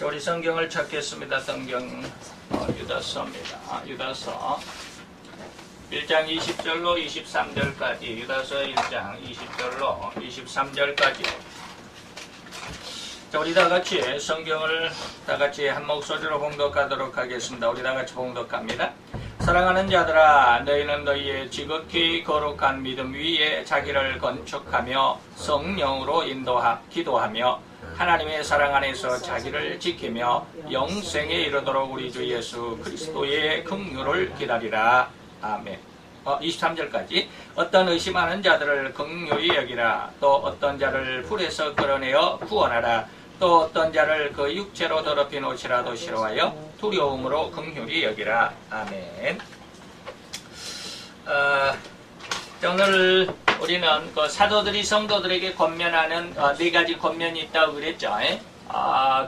자, 우리 성경을 찾겠습니다. 성경 유다서입니다. 유다서 1장 20절로 23절까지, 유다서 1장 20절로 23절까지. 자, 우리 다 같이 성경을 다 같이 한 목소리로 봉독하도록 하겠습니다. 우리 다 같이 봉독합니다. 사랑하는 자들아, 너희는 너희의 지극히 거룩한 믿음 위에 자기를 건축하며 성령으로 기도하며 하나님의 사랑 안에서 자기를 지키며 영생에 이르도록 우리 주 예수 그리스도의 긍휼을 기다리라. 아멘. 23절까지. 어떤 의심하는 자들을 긍휼히 여기라. 또 어떤 자를 불에서 끌어내어 구원하라. 또 어떤 자를 그 육체로 더럽힌 옷이라도 싫어하여 두려움으로 긍휼히 여기라. 아멘. 오늘 우리는 그 사도들이 성도들에게 권면하는 네 가지 권면이 있다고 그랬죠.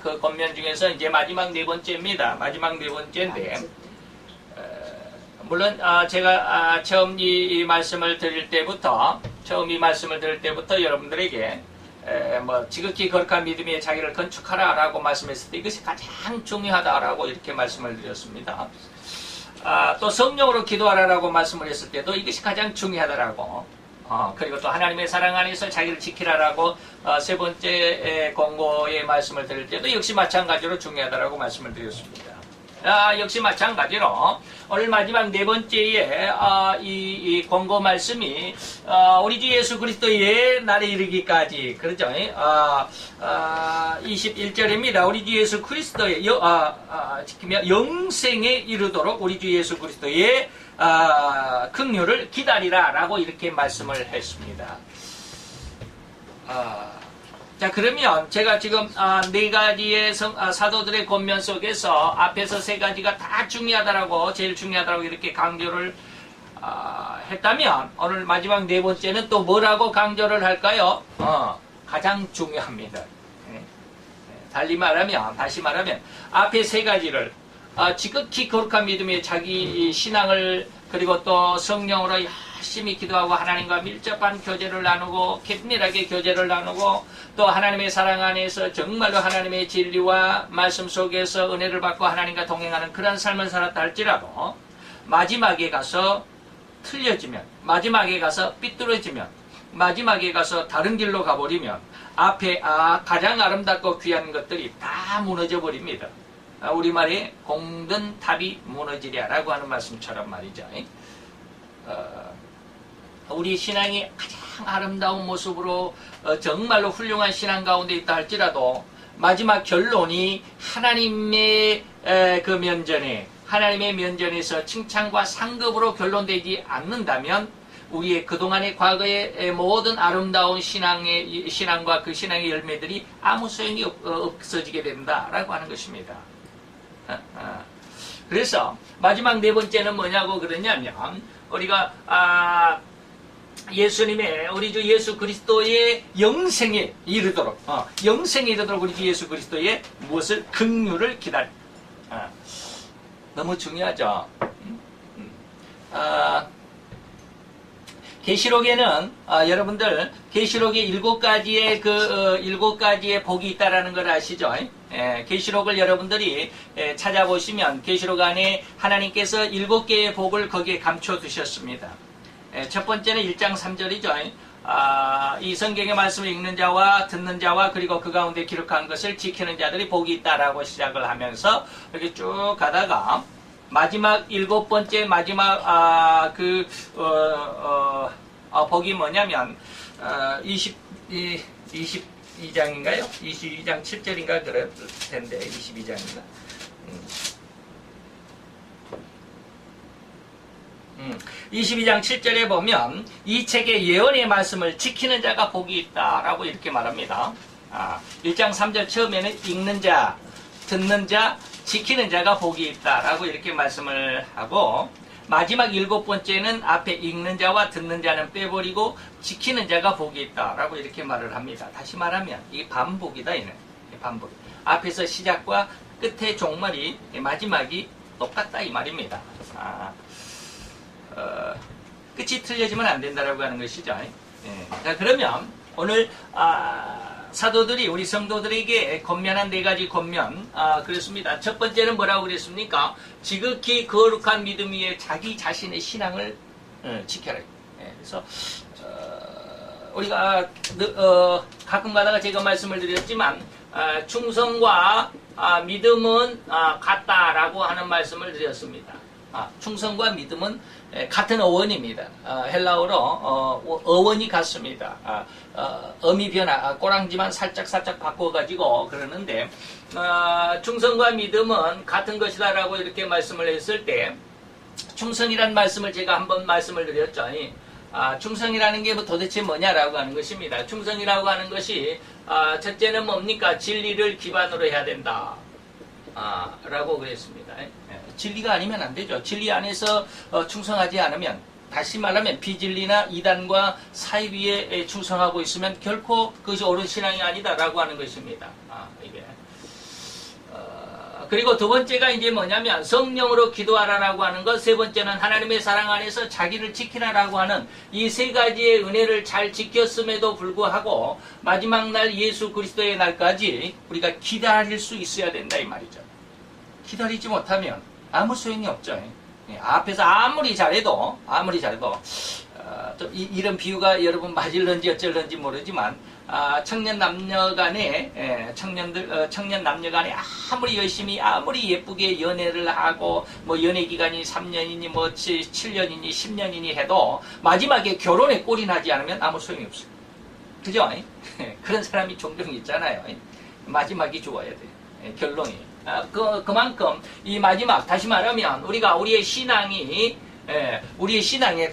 그 권면 중에서 이제 마지막 네 번째입니다. 마지막 네 번째인데, 물론 제가 처음 이 말씀을 드릴 때부터 여러분들에게 지극히 거룩한 믿음에 자기를 건축하라라고 말씀했을 때 이것이 가장 중요하다라고 이렇게 말씀을 드렸습니다. 또 성령으로 기도하라라고 말씀을 했을 때도 이것이 가장 중요하다라고, 그리고 또 하나님의 사랑 안에서 자기를 지키라라고 세 번째 권고의 말씀을 드릴 때도 역시 마찬가지로 중요하다라고 말씀을 드렸습니다. 역시 마찬가지로 오늘 마지막 네 번째의 이 권고 말씀이 우리 주 예수 그리스도의 날에 이르기까지, 그렇죠? 21절입니다. 우리 주 예수 그리스도의 지키며 영생에 이르도록 우리 주 예수 그리스도의 긍휼을 기다리라 라고 이렇게 말씀을 했습니다. 자, 그러면 제가 지금 네 가지의 사도들의 권면 속에서 앞에서 세 가지가 다 중요하다라고, 제일 중요하다라고 이렇게 강조를 했다면, 오늘 마지막 네 번째는 또 뭐라고 강조를 할까요? 가장 중요합니다. 다시 말하면 앞에 세 가지를 지극히 거룩한 믿음에 자기 신앙을, 그리고 또 성령으로 열심히 기도하고 하나님과 밀접한 교제를 나누고 긴밀하게 교제를 나누고 또 하나님의 사랑 안에서 정말로 하나님의 진리와 말씀 속에서 은혜를 받고 하나님과 동행하는 그런 삶을 살았다 할지라도 마지막에 가서 틀려지면, 마지막에 가서 삐뚤어지면, 마지막에 가서 다른 길로 가버리면 앞에 가장 아름답고 귀한 것들이 다 무너져 버립니다. 우리말에 공든 탑이 무너지랴 라고 하는 말씀처럼 말이죠. 우리 신앙이 가장 아름다운 모습으로 정말로 훌륭한 신앙 가운데 있다 할지라도 마지막 결론이 하나님의 그 면전에, 하나님의 면전에서 칭찬과 상급으로 결론되지 않는다면 우리의 그동안의 과거의 모든 아름다운 신앙과 그 신앙의 열매들이 아무 소용이 없어지게 된다라고 하는 것입니다. 그래서 마지막 네 번째는 뭐냐고 그러냐면, 우리가 예수님의, 우리 주 예수 그리스도의 영생에 이르도록, 우리 주 예수 그리스도의 무엇을? 긍휼을 기다려. 너무 중요하죠. 계시록에는 여러분들 계시록에 7가지의 그 7가지의 복이 있다라는 걸 아시죠? 계시록을 여러분들이 찾아보시면 계시록 안에 하나님께서 7개의 복을 거기에 감춰 두셨습니다. 첫 번째는 1장 3절이죠. 이 성경의 말씀을 읽는 자와 듣는 자와 그리고 그 가운데 기록한 것을 지키는 자들이 복이 있다라고 시작을 하면서 이렇게 쭉 가다가 마지막 7번째 마지막 복이 뭐냐면 22장인가요? 22장 7절인가 그럴 텐데 22장인가? 22장 7절에 보면 이 책의 예언의 말씀을 지키는 자가 복이 있다라고 이렇게 말합니다. 1장 3절 처음에는 읽는 자, 듣는 자, 지키는 자가 복이 있다라고 이렇게 말씀을 하고, 마지막 7번째는 앞에 읽는 자와 듣는 자는 빼버리고 지키는 자가 복이 있다라고 이렇게 말을 합니다. 다시 말하면 이게 반복이다. 이는 반복. 앞에서 시작과 끝의 종말이, 마지막이 똑같다 이 말입니다. 끝이 틀려지면 안 된다라고 하는 것이죠. 자, 그러면 오늘 사도들이 우리 성도들에게 권면한 4가지 권면, 그렇습니다. 첫 번째는 뭐라고 그랬습니까? 지극히 거룩한 믿음 위에 자기 자신의 신앙을 지켜라. 그래서 우리가 가끔 가다가 제가 말씀을 드렸지만 충성과 믿음은 같다라고 하는 말씀을 드렸습니다. 충성과 믿음은 같은 어원입니다. 헬라어로 어원이 같습니다. 어미 변화, 꼬랑지만 살짝 바꿔가지고 그러는데 충성과 믿음은 같은 것이다라고 이렇게 말씀을 했을 때 충성이란 말씀을 제가 한번 말씀을 드렸죠. 충성이라는 게 도대체 뭐냐라고 하는 것입니다. 충성이라고 하는 것이 첫째는 뭡니까? 진리를 기반으로 해야 된다. 라고 그랬습니다. 진리가 아니면 안 되죠. 진리 안에서 충성하지 않으면, 다시 말하면 비진리나 이단과 사이비에 충성하고 있으면 결코 그것이 옳은 신앙이 아니다라고 하는 것입니다. 이게. 그리고 두 번째가 이제 뭐냐면 성령으로 기도하라라고 하는 것, 세 번째는 하나님의 사랑 안에서 자기를 지키라라고 하는 이 3가지의 은혜를 잘 지켰음에도 불구하고 마지막 날 예수 그리스도의 날까지 우리가 기다릴 수 있어야 된다 이 말이죠. 기다리지 못하면 아무 소용이 없죠. 앞에서 아무리 잘해도 이런 비유가 여러분 맞을런지 어쩔런지 모르지만 청년 남녀 간에 아무리 열심히 아무리 예쁘게 연애를 하고 뭐 연애 기간이 3년이니 뭐 7년이니 10년이니 해도 마지막에 결혼에 꼴이 나지 않으면 아무 소용이 없어요. 그죠? 그런 사람이 종종 있잖아요. 마지막이 좋아야 돼요. 결론이. 그만큼 이 마지막, 다시 말하면 우리의 신앙의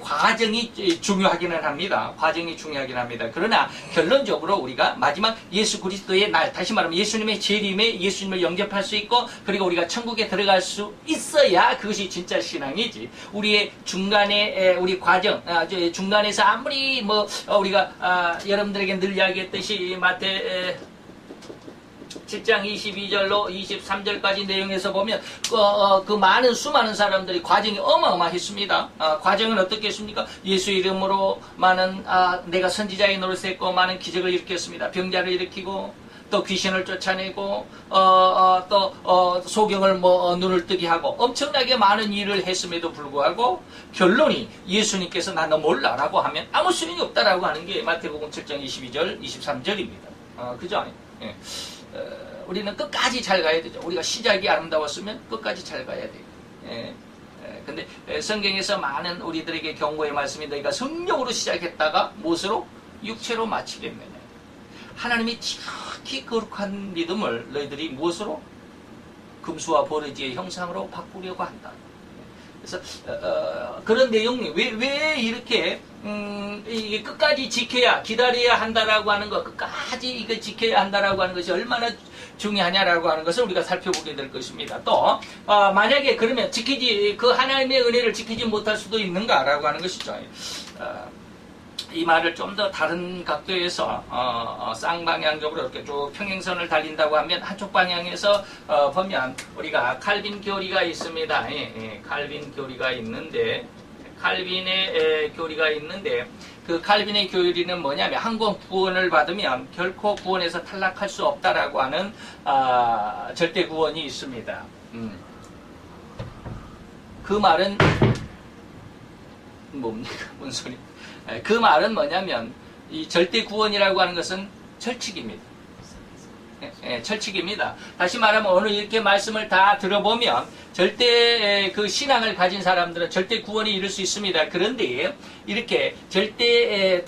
과정이 중요하기는 합니다. 과정이 중요하긴 합니다. 그러나 결론적으로 우리가 마지막 예수 그리스도의 날, 다시 말하면 예수님의 재림에 예수님을 영접할 수 있고, 그리고 우리가 천국에 들어갈 수 있어야 그것이 진짜 신앙이지. 우리의 중간에 우리 과정, 중간에서 아무리 우리가 여러분들에게 늘 이야기했듯이 마태 7장 22절로 23절까지 내용에서 보면 그 수많은 사람들이 과정이 어마어마했습니다. 과정은 어떻게 했습니까? 예수 이름으로 많은 내가 선지자의 노릇을 했고 많은 기적을 일으켰습니다. 병자를 일으키고 또 귀신을 쫓아내고 또 소경을 눈을 뜨게 하고 엄청나게 많은 일을 했음에도 불구하고 결론이 예수님께서 나 너 몰라라고 하면 아무 소용이 없다라고 하는 게 마태복음 7장 22절 23절입니다. 그죠? 예. 우리는 끝까지 잘 가야 되죠. 우리가 시작이 아름다웠으면 끝까지 잘 가야 돼요. 근데 성경에서 많은 우리들에게 경고의 말씀이 너희가 성령으로 시작했다가 무엇으로? 육체로 마치겠느냐. 하나님이 지극히 거룩한 믿음을 너희들이 무엇으로? 금수와 버러지의 형상으로 바꾸려고 한다. 그래서 그런 내용이 왜 이렇게 이게 끝까지 지켜야 기다려야 한다라고 하는 것, 끝까지 이거 지켜야 한다라고 하는 것이 얼마나 중요하냐라고 하는 것을 우리가 살펴보게 될 것입니다. 또 만약에 그러면 그 하나님의 은혜를 지키지 못할 수도 있는가라고 하는 것이죠. 이 말을 좀 더 다른 각도에서 쌍방향적으로 이렇게 쭉 평행선을 달린다고 하면 한쪽 방향에서 보면 우리가 칼빈 교리가 있습니다. 칼빈 교리가 있는데 그 칼빈의 교리는 뭐냐면 한 번 구원을 받으면 결코 구원에서 탈락할 수 없다라고 하는 절대 구원이 있습니다. 그 말은 뭡니까? 뭔 소리? 그 말은 뭐냐면 이 절대 구원이라고 하는 것은 철칙입니다. 철칙입니다. 다시 말하면 오늘 이렇게 말씀을 다 들어보면 절대 그 신앙을 가진 사람들은 절대 구원에 이를 수 있습니다. 그런데 이렇게 절대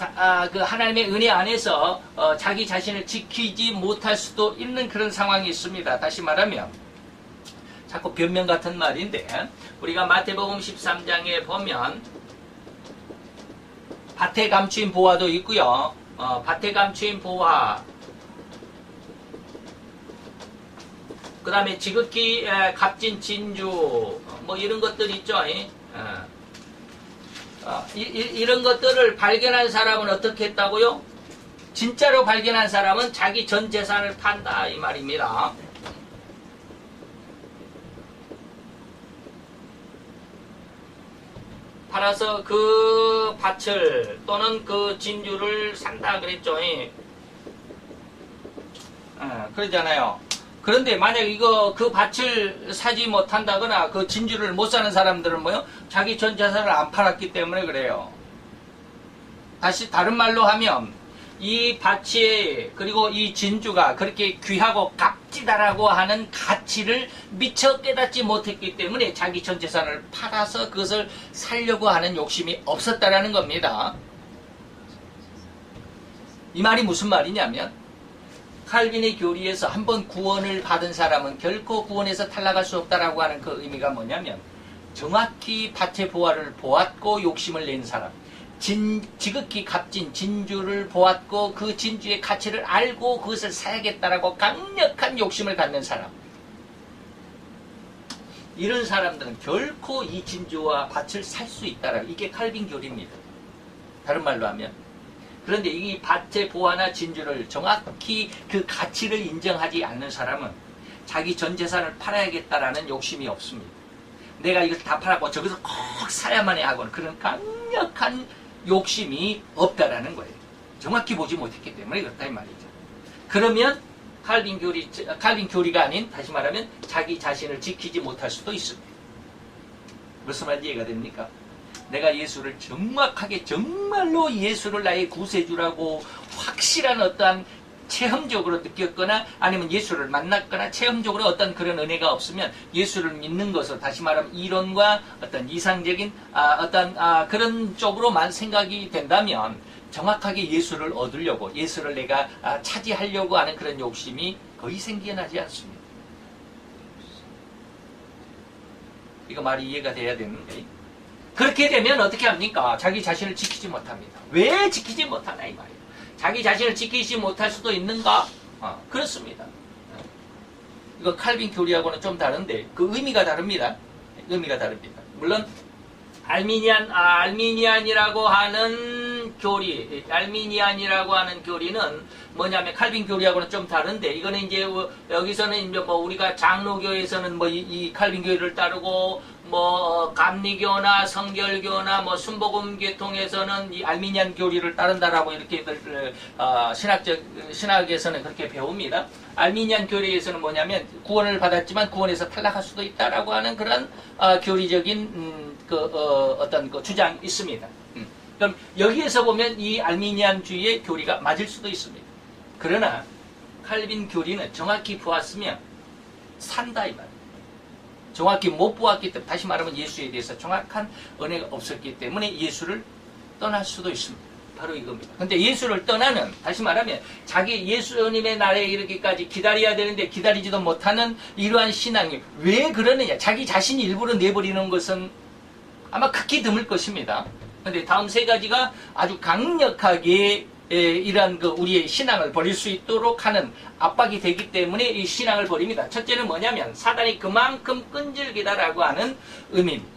그 하나님의 은혜 안에서 자기 자신을 지키지 못할 수도 있는 그런 상황이 있습니다. 다시 말하면 자꾸 변명 같은 말인데 우리가 마태복음 13장에 보면 밭에 감추인 보화도 있고요. 밭에 감추인 보화, 그 다음에 지극히 값진 진주, 이런 것들 있죠. 이런 것들을 발견한 사람은 어떻게 했다고요? 진짜로 발견한 사람은 자기 전 재산을 판다 이 말입니다. 팔아서 그 밭을 또는 그 진주를 산다 그랬죠. 그러잖아요. 그런데 만약 이거 그 밭을 사지 못한다거나 그 진주를 못 사는 사람들은 뭐요? 자기 전 재산을 안 팔았기 때문에 그래요. 다시 다른 말로 하면 이 밭이 그리고 이 진주가 그렇게 귀하고 값지다라고 하는 가치를 미처 깨닫지 못했기 때문에 자기 전 재산을 팔아서 그것을 살려고 하는 욕심이 없었다라는 겁니다. 이 말이 무슨 말이냐면 칼빈의 교리에서 한번 구원을 받은 사람은 결코 구원에서 탈락할 수 없다라고 하는 그 의미가 뭐냐면 정확히 밭의 보화를 보았고 욕심을 낸 사람, 지극히 값진 진주를 보았고 그 진주의 가치를 알고 그것을 사야겠다라고 강력한 욕심을 갖는 사람, 이런 사람들은 결코 이 진주와 밭을 살 수 있다라. 이게 칼빈 교리입니다. 다른 말로 하면. 그런데 이 밭의 보화나 진주를 정확히 그 가치를 인정하지 않는 사람은 자기 전 재산을 팔아야겠다라는 욕심이 없습니다. 내가 이걸 다 팔았고 저기서 꼭 사야만 해 하고는 그런 강력한 욕심이 없다라는 거예요. 정확히 보지 못했기 때문에 그렇다 이 말이죠. 그러면 칼빈 교리가 아닌, 다시 말하면 자기 자신을 지키지 못할 수도 있습니다. 무슨 말인지 이해가 됩니까? 내가 예수를 정확하게 정말로 예수를 나의 구세주라고 확실한 어떠한 체험적으로 느꼈거나 아니면 예수를 만났거나 체험적으로 어떤 그런 은혜가 없으면 예수를 믿는 것을, 다시 말하면 이론과 어떤 이상적인 그런 쪽으로만 생각이 된다면 정확하게 예수를 얻으려고, 예수를 내가 차지하려고 하는 그런 욕심이 거의 생겨나지 않습니다. 이거 말이 이해가 돼야 되는데, 그렇게 되면 어떻게 합니까? 자기 자신을 지키지 못합니다. 왜 지키지 못하나 이 말이에요. 자기 자신을 지키지 못할 수도 있는가? 그렇습니다. 이거 칼빈 교리하고는 좀 다른데 그 의미가 다릅니다. 의미가 다릅니다. 물론 알미니안이라고 하는 교리는 뭐냐면 칼빈 교리하고는 좀 다른데, 이거는 이제 여기서는 이제 뭐 우리가 장로교에서는 뭐 이 칼빈 교리를 따르고 뭐 감리교나 성결교나 뭐 순복음계통에서는 이 알미니안 교리를 따른다라고 이렇게들 신학에서는 그렇게 배웁니다. 알미니안 교리에서는 뭐냐면 구원을 받았지만 구원에서 탈락할 수도 있다라고 하는 그런 교리적인 어떤 그 주장이 있습니다. 그럼 여기에서 보면 이 알미니안주의의 교리가 맞을 수도 있습니다. 그러나 칼빈 교리는 정확히 보았으면 산다 이 말입니다. 정확히 못 보았기 때문에, 다시 말하면 예수에 대해서 정확한 은혜가 없었기 때문에 예수를 떠날 수도 있습니다. 바로 이겁니다. 근데 예수를 떠나는, 다시 말하면 자기 예수님의 날에 이르기까지 기다려야 되는데 기다리지도 못하는 이러한 신앙이 왜 그러느냐, 자기 자신이 일부러 내버리는 것은 아마 극히 드물 것입니다. 근데 다음 세 가지가 아주 강력하게 이러한 우리의 신앙을 버릴 수 있도록 하는 압박이 되기 때문에 이 신앙을 버립니다. 첫째는 뭐냐면 사단이 그만큼 끈질기다라고 하는 의미입니다.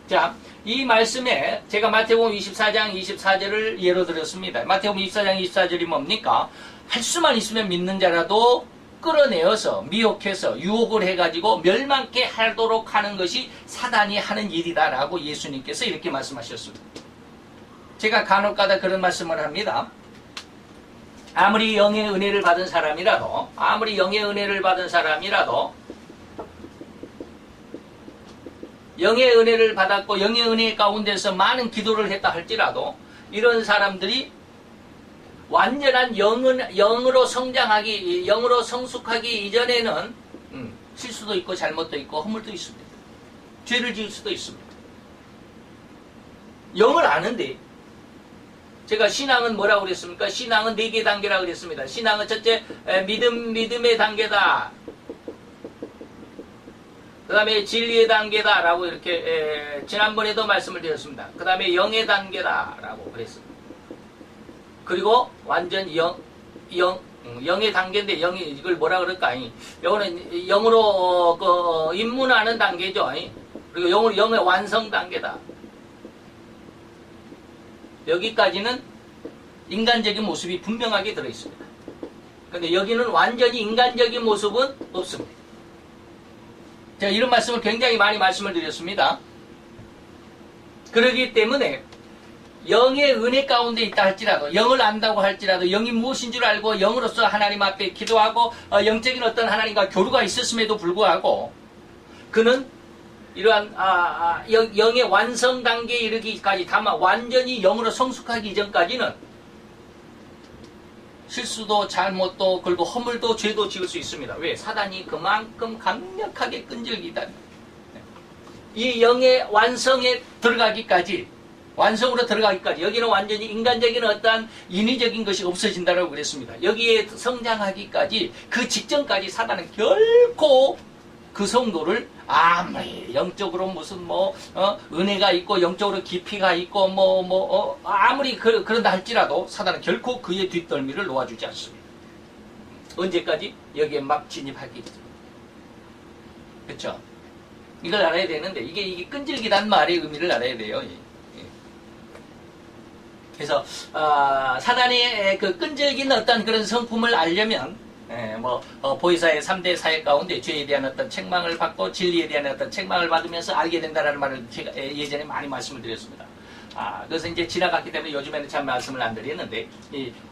자, 이 말씀에 제가 마태복음 24장 24절을 예로 들었습니다. 마태복음 24장 24절이 뭡니까? 할 수만 있으면 믿는 자라도 끌어내어서 미혹해서 유혹을 해가지고 멸망케 하도록 하는 것이 사단이 하는 일이다라고 예수님께서 이렇게 말씀하셨습니다. 제가 간혹가다 그런 말씀을 합니다. 아무리 영의 은혜를 받은 사람이라도 영의 은혜를 받았고 영의 은혜 가운데서 많은 기도를 했다 할지라도 이런 사람들이 완전한 영으로 성장하기, 영으로 성숙하기 이전에는 실수도 있고 잘못도 있고 허물도 있습니다. 죄를 지을 수도 있습니다. 영을 아는데, 제가 신앙은 뭐라고 그랬습니까? 신앙은 4개 단계라고 그랬습니다. 신앙은 첫째, 믿음의 단계다. 그 다음에 진리의 단계다. 라고 이렇게, 지난번에도 말씀을 드렸습니다. 그 다음에 영의 단계다. 라고 그랬습니다. 그리고 완전 영의 단계인데, 이걸 뭐라 그럴까? 이거는 영으로, 입문하는 단계죠. 그리고 영의 완성 단계다. 여기까지는 인간적인 모습이 분명하게 들어있습니다. 근데 여기는 완전히 인간적인 모습은 없습니다. 제가 이런 말씀을 굉장히 많이 말씀을 드렸습니다. 그렇기 때문에 영의 은혜 가운데 있다 할지라도, 영을 안다고 할지라도, 영이 무엇인 줄 알고 영으로서 하나님 앞에 기도하고 영적인 어떤 하나님과 교류가 있었음에도 불구하고 그는 이러한 영의 완성 단계에 이르기까지, 다만 완전히 영으로 성숙하기 이전까지는 실수도 잘못도 그리고 허물도 죄도 지을 수 있습니다. 왜? 사단이 그만큼 강력하게 끈질기다. 이 영의 완성에 들어가기까지, 완성으로 들어가기까지, 여기는 완전히 인간적인 어떠한 인위적인 것이 없어진다고 그랬습니다. 여기에 성장하기까지, 그 직전까지 사단은 결코 그 성도를 아무리 영적으로 무슨 은혜가 있고 영적으로 깊이가 있고 아무리 그런다 할지라도 사단은 결코 그의 뒷덜미를 놓아주지 않습니다. 언제까지? 여기에 막 진입하기 전까지. 그렇죠? 이걸 알아야 되는데 이게 끈질기다는 말의 의미를 알아야 돼요. 그래서 사단의 그 끈질긴 어떤 그런 성품을 알려면 보혜사의 3대 사역 가운데 죄에 대한 어떤 책망을 받고 진리에 대한 어떤 책망을 받으면서 알게 된다는 말을 제가 예전에 많이 말씀을 드렸습니다. 그래서 이제 지나갔기 때문에 요즘에는 참 말씀을 안 드렸는데,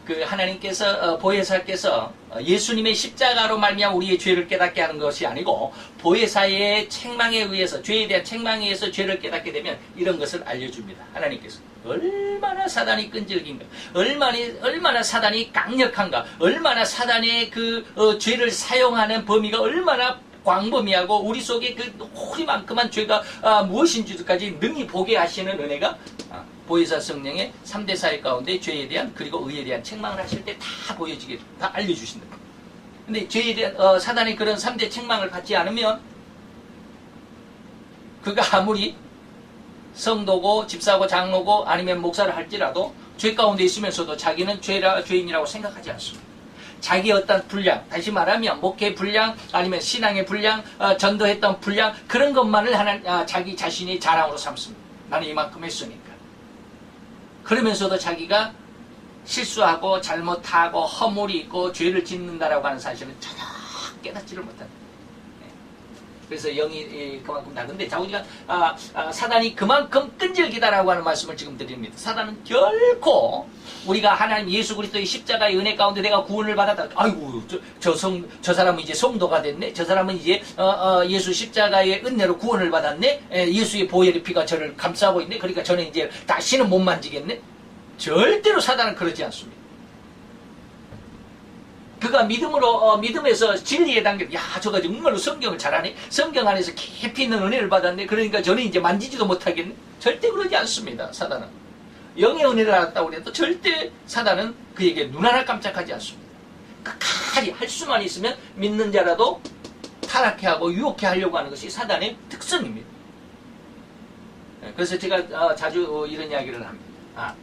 그 하나님께서, 보혜사께서 예수님의 십자가로 말미암아 우리의 죄를 깨닫게 하는 것이 아니고, 보혜사의 책망에 의해서, 죄에 대한 책망에 의해서 죄를 깨닫게 되면 이런 것을 알려줍니다. 하나님께서. 얼마나 사단이 끈질긴가, 얼마나 사단이 강력한가, 얼마나 사단의 죄를 사용하는 범위가 얼마나 광범위하고 우리 속에 그 호리만큼한 죄가 무엇인지까지 능히 보게 하시는 은혜가 보혜사 성령의 3대 사역 가운데 죄에 대한 그리고 의에 대한 책망을 하실 때 다 보여지게, 다 알려주신다. 근데 죄에 대한 사단이 그런 3대 책망을 받지 않으면 그가 아무리 성도고 집사고 장로고 아니면 목사를 할지라도 죄 가운데 있으면서도 자기는 죄인이라고 생각하지 않습니다. 자기의 어떤 분량, 다시 말하면 목회 분량 아니면 신앙의 분량, 전도했던 분량, 그런 것만을 자기 자신이 자랑으로 삼습니다. 나는 이만큼 했으니까. 그러면서도 자기가 실수하고 잘못하고 허물이 있고 죄를 짓는다라고 하는 사실은 전혀 깨닫지를 못합니다. 그래서 영이 그만큼 나근데, 자우지가 사단이 그만큼 끈질기다라고 하는 말씀을 지금 드립니다. 사단은 결코 우리가 하나님 예수 그리스도의 십자가의 은혜 가운데 내가 구원을 받았다, 아이고 저 사람은 이제 성도가 됐네, 저 사람은 이제 예수 십자가의 은혜로 구원을 받았네, 예수의 보혈의 피가 저를 감싸고 있네, 그러니까 저는 이제 다시는 못 만지겠네. 절대로 사단은 그러지 않습니다. 그가 믿음에서 진리의 단계, 저가 정말로 성경을 잘하네, 성경 안에서 깊이 있는 은혜를 받았네, 그러니까 저는 이제 만지지도 못하겠네. 절대 그러지 않습니다. 사단은 영의 은혜를 알았다고 해도 절대 사단은 그에게 눈 하나 깜짝하지 않습니다. 끝까지 할 수만 있으면 믿는 자라도 타락해 하고 유혹해 하려고 하는 것이 사단의 특성입니다. 그래서 제가 자주 이런 이야기를 합니다.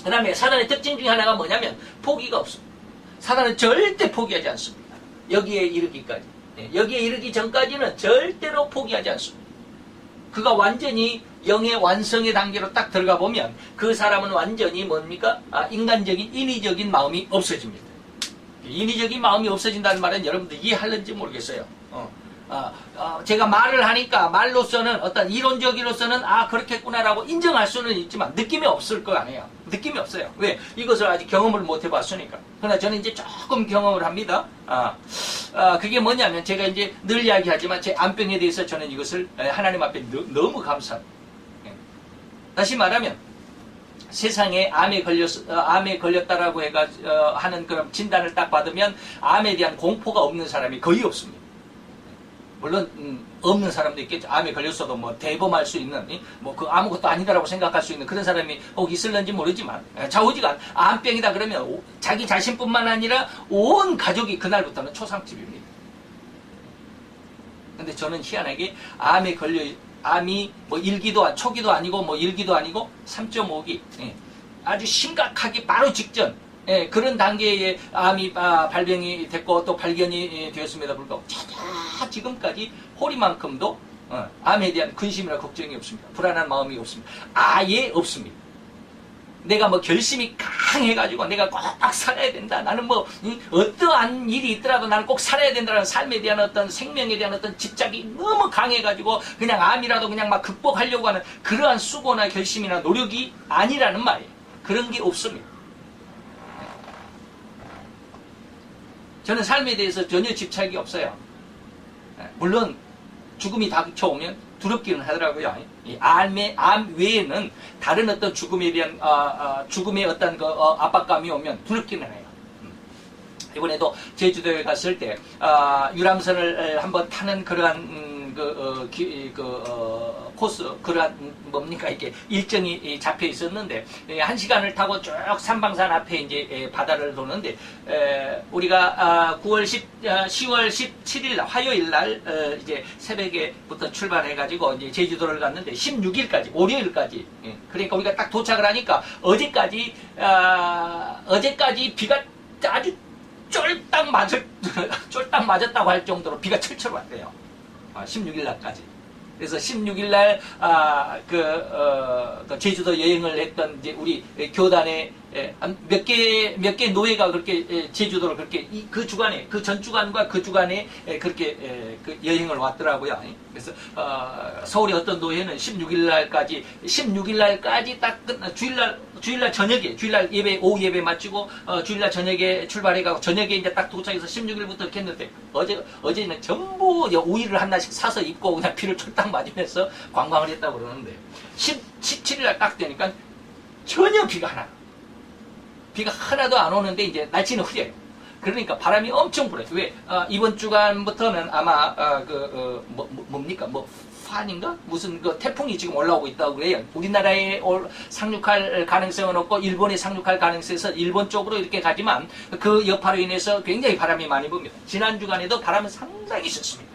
그 다음에 사단의 특징 중에 하나가 뭐냐면 포기가 없습니다. 사단은 절대 포기하지 않습니다. 여기에 이르기까지. 여기에 이르기 전까지는 절대로 포기하지 않습니다. 그가 완전히 영의 완성의 단계로 딱 들어가 보면 그 사람은 완전히 뭡니까? 인간적인, 인위적인 마음이 없어집니다. 인위적인 마음이 없어진다는 말은 여러분들 이해할는지 모르겠어요. 제가 말을 하니까 말로서는 어떤 이론적으로서는 그렇겠구나라고 인정할 수는 있지만 느낌이 없을 거 아니에요. 느낌이 없어요. 왜? 이것을 아직 경험을 못 해봤으니까. 그러나 저는 이제 조금 경험을 합니다. 그게 뭐냐면 제가 이제 늘 이야기하지만 제 암병에 대해서 저는 이것을 하나님 앞에 너무 감사합니다. 다시 말하면 세상에 암에 걸렸다라고 하는 그런 진단을 딱 받으면 암에 대한 공포가 없는 사람이 거의 없습니다. 물론 없는 사람도 있겠죠. 암에 걸렸어도 대범할 수 있는, 그 아무것도 아니다라고 생각할 수 있는 그런 사람이 혹 있을는지 모르지만, 좌우지간 암병이다 그러면 자기 자신뿐만 아니라 온 가족이 그날부터는 초상집입니다. 근데 저는 희한하게 암이 초기도 아니고 1기도 아니고 3.5기, 아주 심각하게 바로 직전, 그런 단계에 암이 발병이 됐고 또 발견이 되었음에도 불구하고 전혀 지금까지 호리만큼도 암에 대한 근심이나 걱정이 없습니다. 불안한 마음이 없습니다. 아예 없습니다. 내가 뭐 결심이 강해가지고 내가 꼭 살아야 된다. 나는 뭐 어떠한 일이 있더라도 나는 꼭 살아야 된다는 삶에 대한 어떤 생명에 대한 어떤 집착이 너무 강해가지고 그냥 암이라도 그냥 막 극복하려고 하는 그러한 수고나 결심이나 노력이 아니라는 말이에요. 그런 게 없습니다. 저는 삶에 대해서 전혀 집착이 없어요. 물론 죽음이 닥쳐오면 두렵기는 하더라고요. 이 암 외에는 다른 어떤 죽음에 대한 죽음의 어떤 그 압박감이 오면 두렵기는 해요. 이번에도 제주도에 갔을 때 유람선을 한번 타는 그러한 코스, 그러한 뭡니까 이게 일정이 잡혀 있었는데 1시간을 타고 쭉 삼방산 앞에 이제 바다를 도는데 우리가 10월 17일 날 화요일 날 이제 새벽에부터 출발해 가지고 이제 제주도를 갔는데 16일까지 월요일까지 그러니까 우리가 딱 도착을 하니까 어제까지 비가 아주 쫄딱 맞았다고 할 정도로 비가 철철 왔대요. 16일 날까지. 그래서 16일 날 제주도 여행을 했던 이제 우리 교단에 몇 개 노예가 그렇게 제주도를 그렇게 그 주간에 그 전 주간과 그 주간에 그렇게 그 여행을 왔더라고요. 그래서 서울의 어떤 노예는 16일 날까지 딱 주일날 저녁에 주일날 예배 오후 예배 마치고 주일날 저녁에 출발해가고 저녁에 이제 딱 도착해서 16일부터 이렇게 했는데 어제는 전부 우유를 하나씩 사서 입고 그냥 비를 쫄딱 맞으면서 관광을 했다고 그러는데 17일 날 딱 되니까 전혀 비가 하나도 안 오는데 이제 날씨는 흐려요. 그러니까 바람이 엄청 불어요. 왜? 이번 주간부터는 아마 뭡니까? 판인가? 무슨 그 태풍이 지금 올라오고 있다고 그래요. 우리나라에 상륙할 가능성은 없고 일본에 상륙할 가능성이 있어서 일본 쪽으로 이렇게 가지만 그 여파로 인해서 굉장히 바람이 많이 붑니다. 지난 주간에도 바람은 상당히 있었습니다.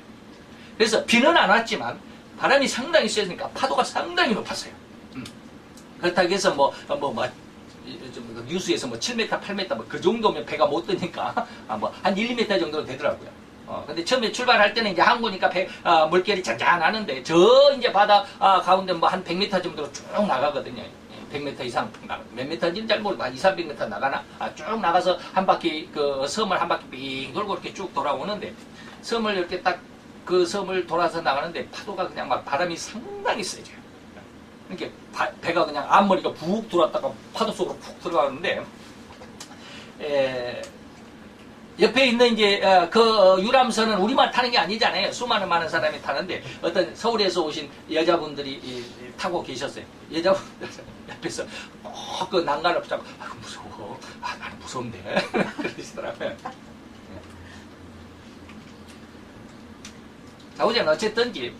그래서 비는 안 왔지만 바람이 상당히 세니까 파도가 상당히 높았어요. 그렇다고 해서 뉴스에서 7m, 8m 그 정도면 배가 못 뜨니까 한 1, 2m 정도 되더라고요. 근데 처음에 출발할 때는 이제 항구니까 물결이 잔잔하는데 저 이제 바다 가운데 한 100m 정도로 쭉 나가거든요. 100m 이상 몇 m인지는 잘 모르고 한 2, 300m 나가나? 쭉 나가서 한 바퀴 섬을 한 바퀴 빙 돌고 이렇게 쭉 돌아오는데 섬을 이렇게 딱 그 섬을 돌아서 나가는데 파도가 그냥 막 바람이 상당히 세져요. 이렇게 배가 그냥 앞머리가 푹 들어왔다가 파도 속으로 푹 들어가는데 옆에 있는 이제 유람선은 우리만 타는 게 아니잖아요. 많은 사람이 타는데 어떤 서울에서 오신 여자분들이 타고 계셨어요. 여자분들 옆에서 그 난간을 붙잡고 무서워. 나는 무서운데 그러시더라고요. 자, 어제는 어쨌든지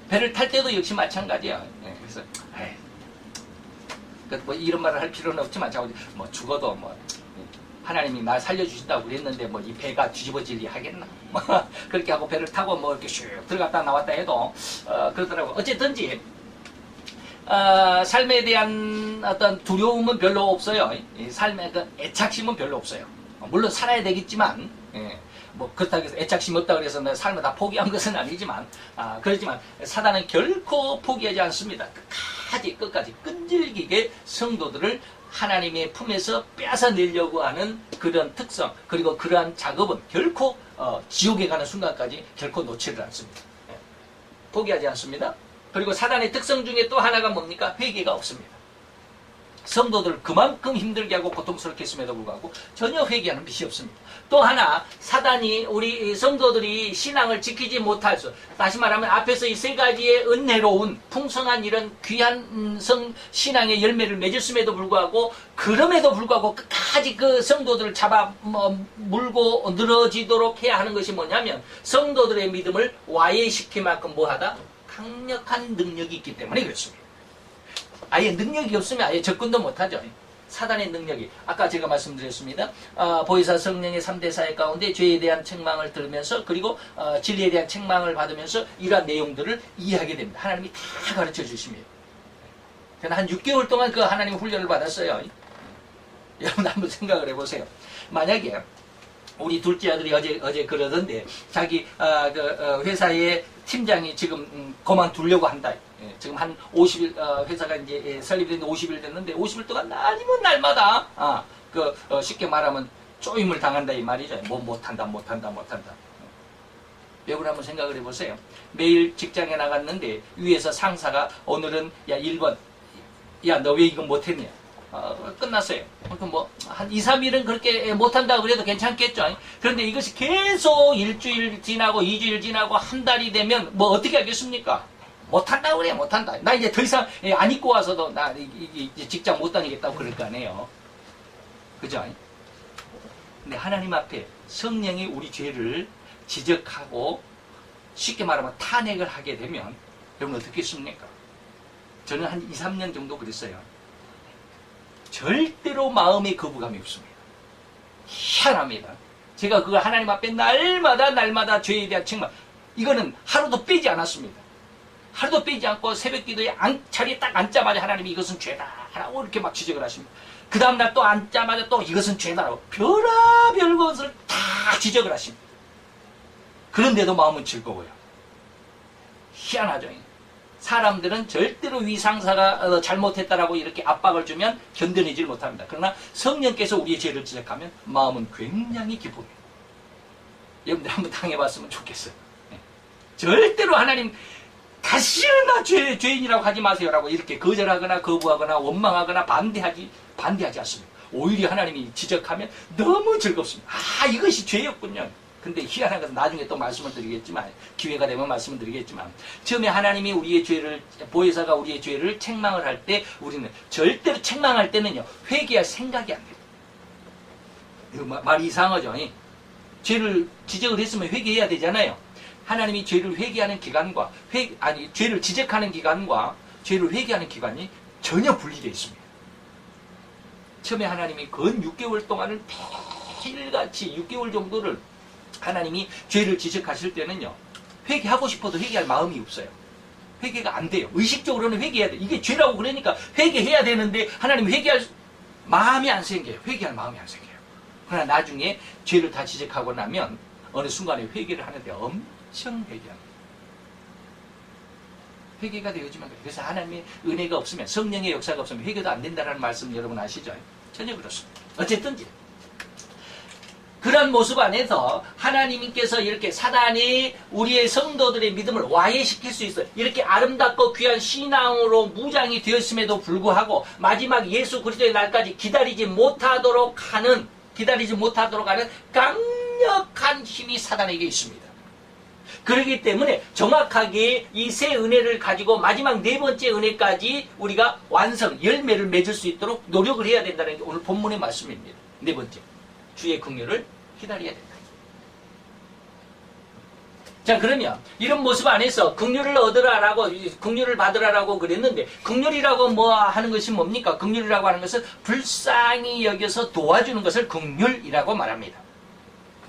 배를 탈 때도 역시 마찬가지야. 그래서 이런 말을 할 필요는 없지만 죽어도 하나님이 날 살려주신다고 그랬는데 이 배가 뒤집어질리 하겠나? 그렇게 하고 배를 타고 이렇게 슉 들어갔다 나왔다 해도 그러더라고. 어쨌든지 삶에 대한 어떤 두려움은 별로 없어요. 삶의 애착심은 별로 없어요. 물론 살아야 되겠지만 그렇다고 해서 애착심이 없다고 해서 내 삶을 다 포기한 것은 아니지만 그렇지만 사단은 결코 포기하지 않습니다. 끝까지 끈질기게 성도들을 하나님의 품에서 뺏어내려고 하는 그런 특성 그리고 그러한 작업은 결코 지옥에 가는 순간까지 결코 놓지를 않습니다. 포기하지 않습니다. 그리고 사단의 특성 중에 또 하나가 뭡니까? 회개가 없습니다. 성도들을 그만큼 힘들게 하고 고통스럽게 했음에도 불구하고 전혀 회개하는 빛이 없습니다. 또 하나 사단이 우리 성도들이 신앙을 지키지 못할 수 다시 말하면 앞에서 이 세 가지의 은혜로운 풍성한 이런 귀한 신앙의 열매를 맺었음에도 불구하고 그럼에도 불구하고 끝까지 그 성도들을 잡아 물고 늘어지도록 해야 하는 것이 뭐냐면 성도들의 믿음을 와해시킬 만큼 뭐하다? 강력한 능력이 있기 때문에 그렇습니다. 아예 능력이 없으면 아예 접근도 못하죠. 사단의 능력이 아까 제가 말씀드렸습니다. 보혜사 성령의 3대 사역 가운데 죄에 대한 책망을 들으면서 그리고 진리에 대한 책망을 받으면서 이러한 내용들을 이해하게 됩니다. 하나님이 다 가르쳐 주십니다. 저는 한 6개월 동안 그 하나님 훈련을 받았어요. 여러분 한번 생각을 해보세요. 만약에 우리 둘째 아들이 어제 그러던데 자기 회사의 팀장이 지금 그만두려고 한다. 예, 지금 한 50일 회사가 이제 설립된 지 50일 됐는데 50일 동안 아니면 날마다 쉽게 말하면 쪼임을 당한다 이 말이죠. 뭐 못한다. 여러분 한번 생각을 해보세요. 매일 직장에 나갔는데 위에서 상사가 오늘은 야 1번 야 너 왜 이거 못했냐. 끝났어요. 한 2, 3일은 그렇게 못한다 그래도 괜찮겠죠. 그런데 이것이 계속 일주일 지나고 2주일 지나고 한 달이 되면 뭐 어떻게 하겠습니까? 못한다 그래, 못한다. 나 이제 더 이상 안 입고 와서도 나 이제 직장 못 다니겠다고 그럴 거 아니에요. 그죠? 근데 하나님 앞에 성령이 우리 죄를 지적하고 쉽게 말하면 탄핵을 하게 되면 여러분 어떻겠습니까? 저는 한 2, 3년 정도 그랬어요. 절대로 마음에 거부감이 없습니다. 희한합니다. 제가 그걸 하나님 앞에 날마다 죄에 대한 책망, 이거는 하루도 빼지 않았습니다. 하루도 빼지 않고 새벽 기도에 자리에 딱 앉자마자 하나님이 이것은 죄다 라고 이렇게 막 지적을 하십니다. 그 다음날 또 앉자마자 또 이것은 죄다라고 별의별 것을 다 지적을 하십니다. 그런데도 마음은 즐거워요. 희한하죠. 사람들은 절대로 위 상사가 잘못했다라고 이렇게 압박을 주면 견뎌내질 못합니다. 그러나 성령께서 우리의 죄를 지적하면 마음은 굉장히 기뻐요. 여러분들 한번 당해봤으면 좋겠어요. 네. 절대로 하나님 다시는 나 죄인이라고 하지 마세요라고 이렇게 거절하거나 거부하거나 원망하거나 반대하지 않습니다. 오히려 하나님이 지적하면 너무 즐겁습니다. 이것이 죄였군요. 근데 희한한 것은 나중에 또 말씀을 드리겠지만, 기회가 되면 말씀을 드리겠지만, 처음에 하나님이 우리의 죄를, 보혜사가 우리의 죄를 책망을 할 때 우리는 절대로 책망할 때는요, 회개할 생각이 안 돼요. 말이 이상하죠. 죄를 지적을 했으면 회개해야 되잖아요. 하나님이 죄를 회개하는 기간과 죄를 지적하는 기간과 죄를 회개하는 기간이 전혀 분리되어 있습니다. 처음에 하나님이 근 6개월 동안을 매일같이 6개월 정도를 하나님이 죄를 지적하실 때는요, 회개하고 싶어도 회개할 마음이 없어요. 회개가 안 돼요. 의식적으로는 회개해야 돼. 이게 죄라고 그러니까 회개해야 되는데 하나님 회개할 마음이 안 생겨요. 회개할 마음이 안 생겨요. 그러나 나중에 죄를 다 지적하고 나면 어느 순간에 회개를 하는데 엄청 회개합니다. 회개가 되어지만 그래요. 그래서 하나님의 은혜가 없으면, 성령의 역사가 없으면 회개도 안 된다는 말씀 여러분 아시죠? 전혀 그렇습니다. 어쨌든지 그런 모습 안에서 하나님께서 이렇게 사단이 우리의 성도들의 믿음을 와해시킬 수 있어요. 이렇게 아름답고 귀한 신앙으로 무장이 되었음에도 불구하고 마지막 예수 그리스도의 날까지 기다리지 못하도록 하는 강력한 힘이 사단에게 있습니다. 그렇기 때문에 정확하게 이 새 은혜를 가지고 마지막 네 번째 은혜까지 우리가 완성, 열매를 맺을 수 있도록 노력을 해야 된다는 게 오늘 본문의 말씀입니다. 네 번째, 주의 긍휼을 기다려야 된다. 자, 그러면 이런 모습 안에서 긍휼을 얻으라라고, 긍휼을 받으라라고 그랬는데, 긍휼이라고 뭐 하는 것이 뭡니까? 긍휼이라고 하는 것은 불쌍히 여겨서 도와주는 것을 긍휼이라고 말합니다.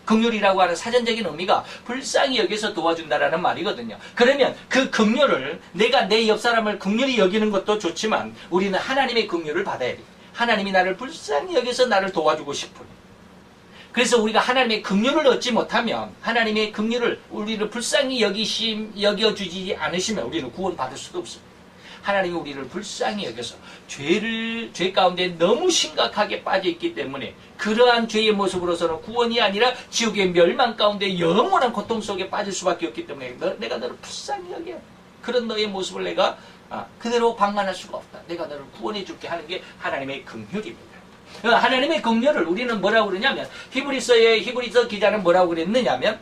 긍휼이라고 하는 사전적인 의미가 불쌍히 여겨서 도와준다라는 말이거든요. 그러면 그 긍휼을, 내가 내 옆 사람을 긍휼히 여기는 것도 좋지만 우리는 하나님의 긍휼을 받아야 돼요. 하나님이 나를 불쌍히 여겨서 나를 도와주고 싶은. 그래서 우리가 하나님의 긍휼을 얻지 못하면, 하나님의 긍휼을 우리를 불쌍히 여겨주지 않으시면 우리는 구원받을 수도 없습니다. 하나님이 우리를 불쌍히 여겨서 죄 가운데 너무 심각하게 빠져있기 때문에 그러한 죄의 모습으로서는 구원이 아니라 지옥의 멸망 가운데 영원한 고통 속에 빠질 수밖에 없기 때문에 내가 너를 불쌍히 여겨. 그런 너의 모습을 내가 그대로 방관할 수가 없다. 내가 너를 구원해 줄게 하는 게 하나님의 긍휼입니다. 하나님의 긍휼을 우리는 뭐라고 그러냐면, 히브리서 기자는 뭐라고 그랬느냐면,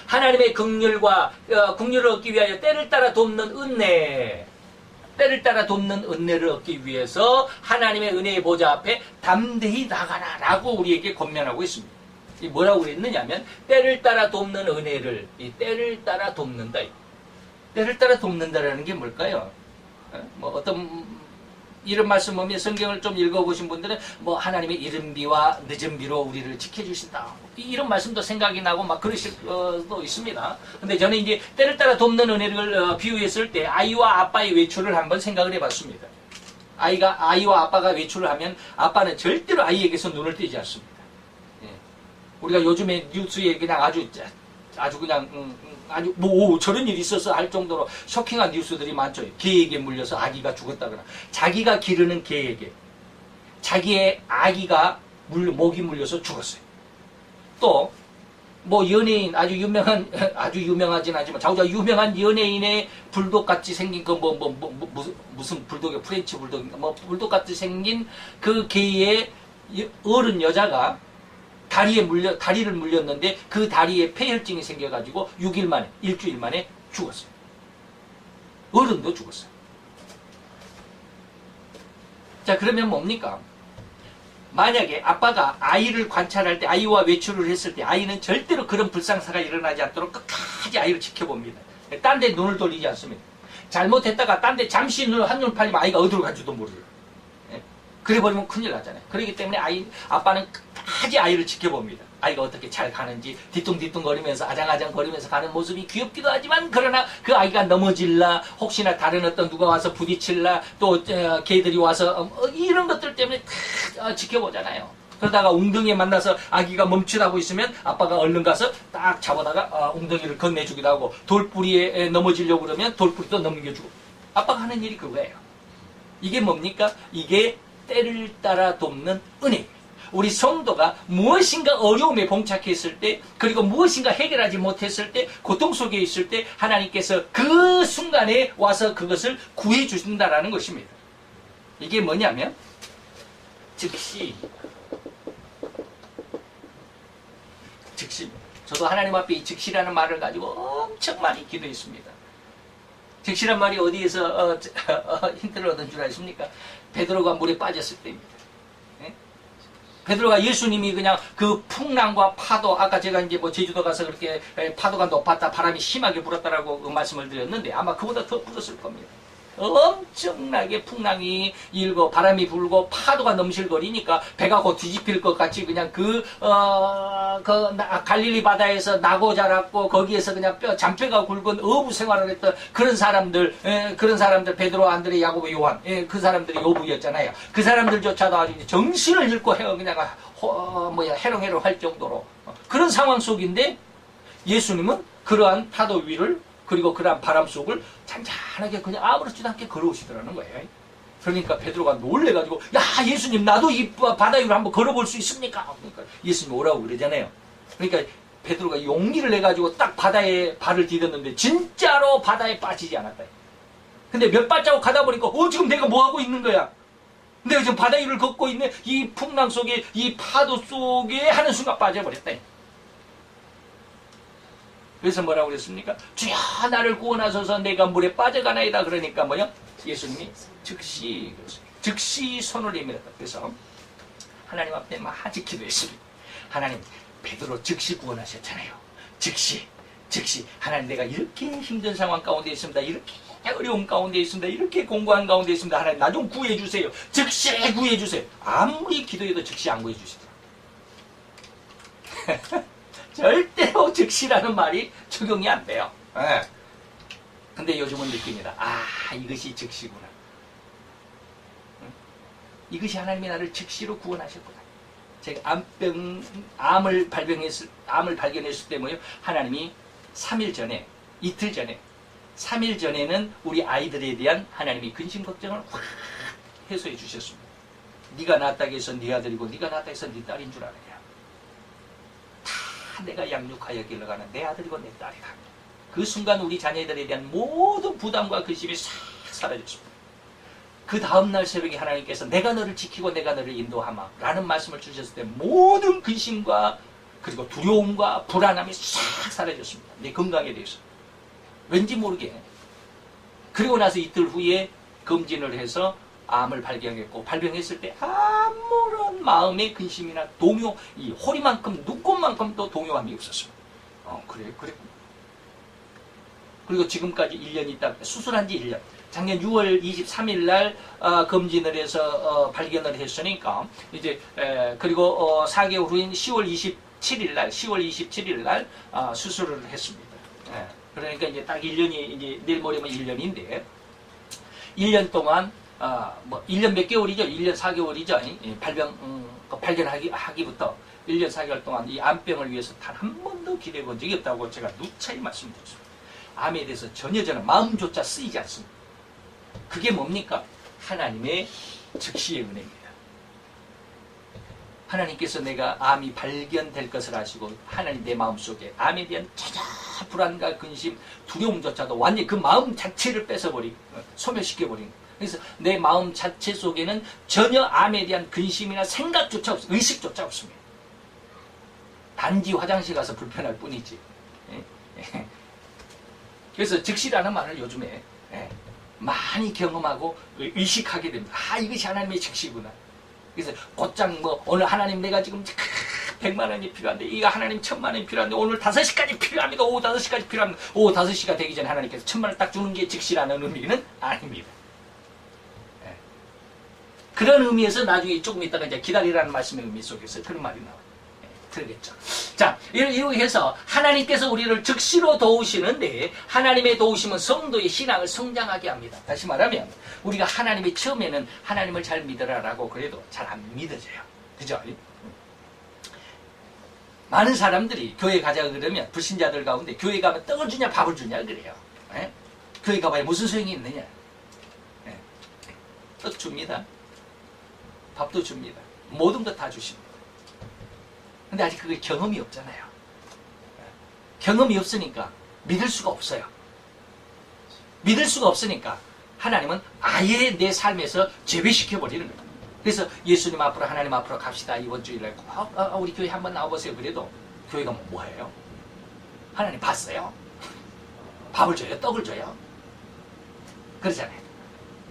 하나님의 긍휼과 긍휼을 얻기 위하여 때를 따라 돕는 은혜를 얻기 위해서 하나님의 은혜의 보좌 앞에 담대히 나가라 라고 우리에게 권면하고 있습니다. 이 뭐라고 그랬느냐면, 때를 따라 돕는 은혜를, 때를 따라 돕는다. 때를 따라 돕는다라는 게 뭘까요? 어떤 이런 말씀 보면 성경을 좀 읽어보신 분들은 뭐 하나님의 이른 비와 늦은 비로 우리를 지켜주신다, 이런 말씀도 생각이 나고 막 그러실 수도 있습니다. 근데 저는 이제 때를 따라 돕는 은혜를 비유했을 때 아이와 아빠의 외출을 한번 생각을 해봤습니다. 아이와 아빠가 외출을 하면 아빠는 절대로 아이에게서 눈을 떼지 않습니다. 우리가 요즘에 뉴스에 그냥 아주 그냥 아주 뭐 저런 일이 있었어 할 정도로 쇼킹한 뉴스들이 많죠. 개에게 물려서 아기가 죽었다거나 자기가 기르는 개에게 자기의 아기가 목이 물려서 죽었어요. 또 뭐 연예인 아주 유명하진 않지만 자우자 유명한 연예인의 불독 같이 생긴 그 무슨 불독이 프렌치 불독 뭐 불독 같이 생긴 그 개의 어른 여자가 다리를 물렸는데 그 다리에 폐혈증이 생겨가지고 6일 만에 일주일 만에 죽었어요. 어른도 죽었어요. 자, 그러면 뭡니까? 만약에 아빠가 아이를 관찰할 때 아이와 외출을 했을 때 아이는 절대로 그런 불상사가 일어나지 않도록 끝까지 아이를 지켜봅니다. 딴 데 눈을 돌리지 않습니다. 잘못했다가 딴 데 잠시 한눈 팔리면 아이가 어디로 간지도 모르요. 그래버리면 큰일 나잖아요. 그렇기 때문에 아빠는 끝까지 아이를 지켜봅니다. 아이가 어떻게 잘 가는지 뒤뚱뒤뚱거리면서 아장아장거리면서 가는 모습이 귀엽기도 하지만 그러나 그 아이가 넘어질라 혹시나 다른 어떤 누가 와서 부딪힐라 또 개들이 와서 이런 것들 때문에 지켜보잖아요. 그러다가 웅덩이에 만나서 아기가 멈추라고 있으면 아빠가 얼른 가서 딱 잡아다가 웅덩이를 건네주기도 하고 돌뿌리에 넘어지려고 그러면 돌뿌리도 넘겨주고 아빠가 하는 일이 그거예요. 이게 뭡니까? 이게 때를 따라 돕는 은혜. 우리 성도가 무엇인가 어려움에 봉착했을 때 그리고 무엇인가 해결하지 못했을 때 고통 속에 있을 때 하나님께서 그 순간에 와서 그것을 구해 주신다라는 것입니다. 이게 뭐냐면 즉시 저도 하나님 앞에 이 즉시라는 말을 가지고 엄청 많이 기도했습니다. 즉시란 말이 어디에서 힌트를 얻은 줄 아십니까? 베드로가 물에 빠졌을 때입니다. 베드로가 예수님이 그냥 그 풍랑과 파도, 아까 제가 이제 뭐 제주도 가서 그렇게 파도가 높았다, 바람이 심하게 불었다라고 그 말씀을 드렸는데 아마 그보다 더 불었을 겁니다. 엄청나게 풍랑이 일고 바람이 불고 파도가 넘실거리니까 배가 곧 뒤집힐 것 같이 그냥 갈릴리 바다에서 나고 자랐고 거기에서 그냥 잔뼈가 굵은 어부 생활을 했던 그런 사람들 베드로, 안드레, 야고보, 요한 그 사람들이 어부였잖아요. 그 사람들조차도 아주 정신을 잃고 그냥 해롱해롱 할 정도로 그런 상황 속인데 예수님은 그러한 파도 위를 그리고 그러한 바람 속을 잔잔하게 그냥 아무렇지도 않게 걸어오시더라는 거예요. 그러니까 베드로가 놀래가지고 야 예수님 나도 이 바다 위로 한번 걸어볼 수 있습니까? 그러니까 예수님 오라고 그러잖아요. 그러니까 베드로가 용기를 내가지고 딱 바다에 발을 디뎠는데 진짜로 바다에 빠지지 않았다. 근데 몇 발자국 가다 보니까 지금 내가 뭐하고 있는 거야? 내가 지금 바다 위를 걷고 있는 이 풍랑 속에 이 파도 속에 하는 순간 빠져버렸다. 그래서 뭐라고 그랬습니까? 주여 나를 구원하소서 내가 물에 빠져가나이다. 그러니까 뭐요? 예수님이 즉시 손을 내밀었다. 그래서 하나님 앞에 많이 기도했습니다. 하나님 베드로 즉시 구원하셨잖아요. 즉시 하나님 내가 이렇게 힘든 상황 가운데 있습니다. 이렇게 어려움 가운데 있습니다. 이렇게 공고한 가운데 있습니다. 하나님 나 좀 구해주세요. 즉시 구해주세요. 아무리 기도해도 즉시 안 구해주시더라고요. 절대로 즉시라는 말이 적용이 안 돼요. 근데 요즘은 느낍니다. 이것이 즉시구나. 이것이 하나님이 나를 즉시로 구원하셨구나. 제가 암을 발견했을 때 뭐예요? 하나님이 3일 전에, 이틀 전에, 3일 전에는 우리 아이들에 대한 하나님이 근심 걱정을 확 해소해 주셨습니다. 네가 낳았다고 해서 네 아들이고 네가 낳았다고 해서 네 딸인 줄 아느냐. 내가 양육하여 길러가는 내 아들이고 내 딸이다. 그 순간 우리 자녀들에 대한 모든 부담과 근심이 싹 사라졌습니다. 그 다음날 새벽에 하나님께서 내가 너를 지키고 내가 너를 인도하마 라는 말씀을 주셨을 때 모든 근심과 그리고 두려움과 불안함이 싹 사라졌습니다. 내 건강에 대해서. 왠지 모르게. 그리고 나서 이틀 후에 검진을 해서 암을 발견했고 발병했을 때 아무런 마음의 근심이나 동요, 이 허리만큼 눈꽃만큼 또 동요함이 없었습니다. 그래. 그리고 지금까지 1년 있다 수술한 지 1년. 작년 6월 23일 날 검진을 해서 발견을 했으니까 이제 그리고 4개월 후인 10월 27일 날 수술을 했습니다. 그러니까 이제 딱 1년이 이제 내일 모레면 1년인데 1년 동안 1년 몇 개월이죠? 1년 4개월이죠? 발견하기부터 1년 4개월 동안 이 암병을 위해서 단 한 번도 기도해 본 적이 없다고 제가 누차히 말씀드렸습니다. 암에 대해서 전혀 저는 마음조차 쓰이지 않습니다. 그게 뭡니까? 하나님의 즉시의 은혜입니다. 하나님께서 내가 암이 발견될 것을 아시고 하나님 내 마음속에 암에 대한 찾아 불안과 근심, 두려움조차도 완전히 그 마음 자체를 뺏어버리고 소멸시켜버린, 그래서 내 마음 자체 속에는 전혀 암에 대한 근심이나 생각조차 없습니다. 의식조차 없습니다. 단지 화장실 가서 불편할 뿐이지. 그래서 즉시라는 말을 요즘에 많이 경험하고 의식하게 됩니다. 아, 이것이 하나님의 즉시구나. 그래서 곧장 뭐 오늘 하나님 내가 지금 100만 원이 필요한데, 이거 하나님 1000만 원이 필요한데 오늘 5시까지 필요합니다. 오후 5시까지 필요합니다. 오후 5시가 되기 전에 하나님께서 1000만 원 딱 주는 게 즉시라는 의미는 아닙니다. 그런 의미에서 나중에 조금 있다가 이제 기다리라는 말씀의 의미 속에서 그런 말이 나와요. 들겠죠. 자, 이렇게 해서 하나님께서 우리를 즉시로 도우시는데, 하나님의 도우심은 성도의 신앙을 성장하게 합니다. 다시 말하면 우리가 하나님이 처음에는 하나님을 잘 믿으라라고 그래도 잘 안 믿어져요. 그죠? 많은 사람들이 교회 가자 그러면, 불신자들 가운데 교회 가면 떡을 주냐 밥을 주냐 그래요. 교회 가봐야 무슨 소용이 있느냐. 떡 줍니다. 밥도 줍니다. 모든 것 다 주십니다. 근데 아직 그게 경험이 없잖아요. 경험이 없으니까 믿을 수가 없어요. 믿을 수가 없으니까 하나님은 아예 내 삶에서 제외시켜버리는 거예요. 그래서 예수님 앞으로, 하나님 앞으로 갑시다. 이번 주일날 우리 교회 한번 나와보세요. 그래도 교회가 뭐예요? 하나님 봤어요? 밥을 줘요? 떡을 줘요? 그러잖아요.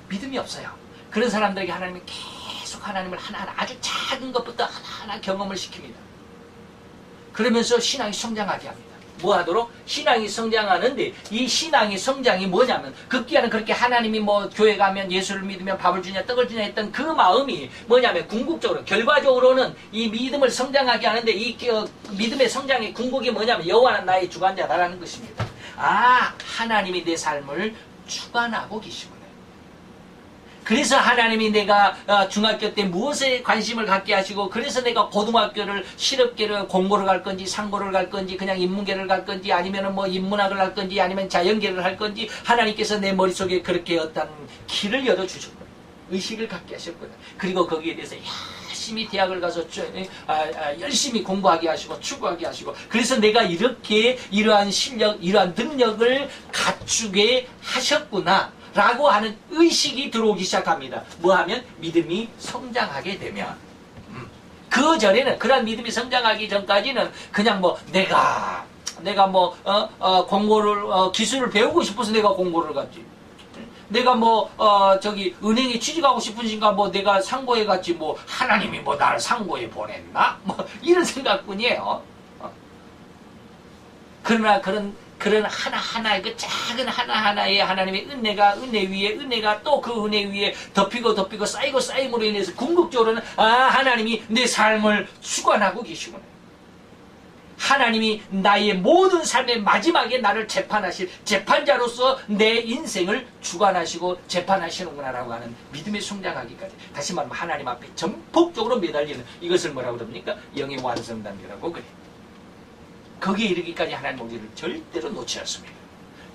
믿음이 없어요. 그런 사람들에게 하나님이 계속 하나님을 하나하나, 아주 작은 것부터 하나하나 경험을 시킵니다. 그러면서 신앙이 성장하게 합니다. 뭐 하도록? 신앙이 성장하는데, 이 신앙의 성장이 뭐냐면, 급기야는 그렇게 하나님이 뭐 교회 가면 예수를 믿으면 밥을 주냐 떡을 주냐 했던 그 마음이 뭐냐면, 궁극적으로 결과적으로는 이 믿음을 성장하게 하는데, 이 믿음의 성장의 궁극이 뭐냐면 여호와는 나의 주관자다라는 것입니다. 아, 하나님이 내 삶을 주관하고 계시구나. 그래서 하나님이 내가 중학교 때 무엇에 관심을 갖게 하시고, 그래서 내가 고등학교를 실업계를 공고를 갈 건지 상고를 갈 건지 그냥 인문계를 갈 건지 아니면 뭐 인문학을 할 건지 아니면 자연계를 할 건지, 하나님께서 내 머릿속에 그렇게 어떤 길을 열어주셨구나. 의식을 갖게 하셨구나. 그리고 거기에 대해서 열심히 대학을 가서 열심히 공부하게 하시고 추구하게 하시고, 그래서 내가 이렇게 이러한 실력, 이러한 능력을 갖추게 하셨구나 라고 하는 의식이 들어오기 시작합니다. 뭐하면? 믿음이 성장하게 되면. 그 전에는, 그런 믿음이 성장하기 전까지는 그냥 뭐 내가 뭐 공고를 기술을 배우고 싶어서 내가 공고를 갔지. 내가 뭐 은행에 취직하고 싶으신가 뭐 내가 상고에 갔지, 뭐 하나님이 뭐 나를 상고에 보냈나? 뭐 이런 생각뿐이에요. 그러나 그런 하나하나의 그 작은 하나하나의 하나님의 은혜 위에 은혜가 또 그 은혜 위에 덮이고 쌓임으로 인해서 궁극적으로는 하나님이 내 삶을 주관하고 계시구나. 하나님이 나의 모든 삶의 마지막에 나를 재판하실 재판자로서 내 인생을 주관하시고 재판하시는구나라고 하는 믿음의 성장하기까지, 다시 말하면 하나님 앞에 전폭적으로 매달리는, 이것을 뭐라고 그럽니까? 영의 완성단계라고 그래요. 거기에 이르기까지 하나님 우리를 절대로 놓지 않습니다.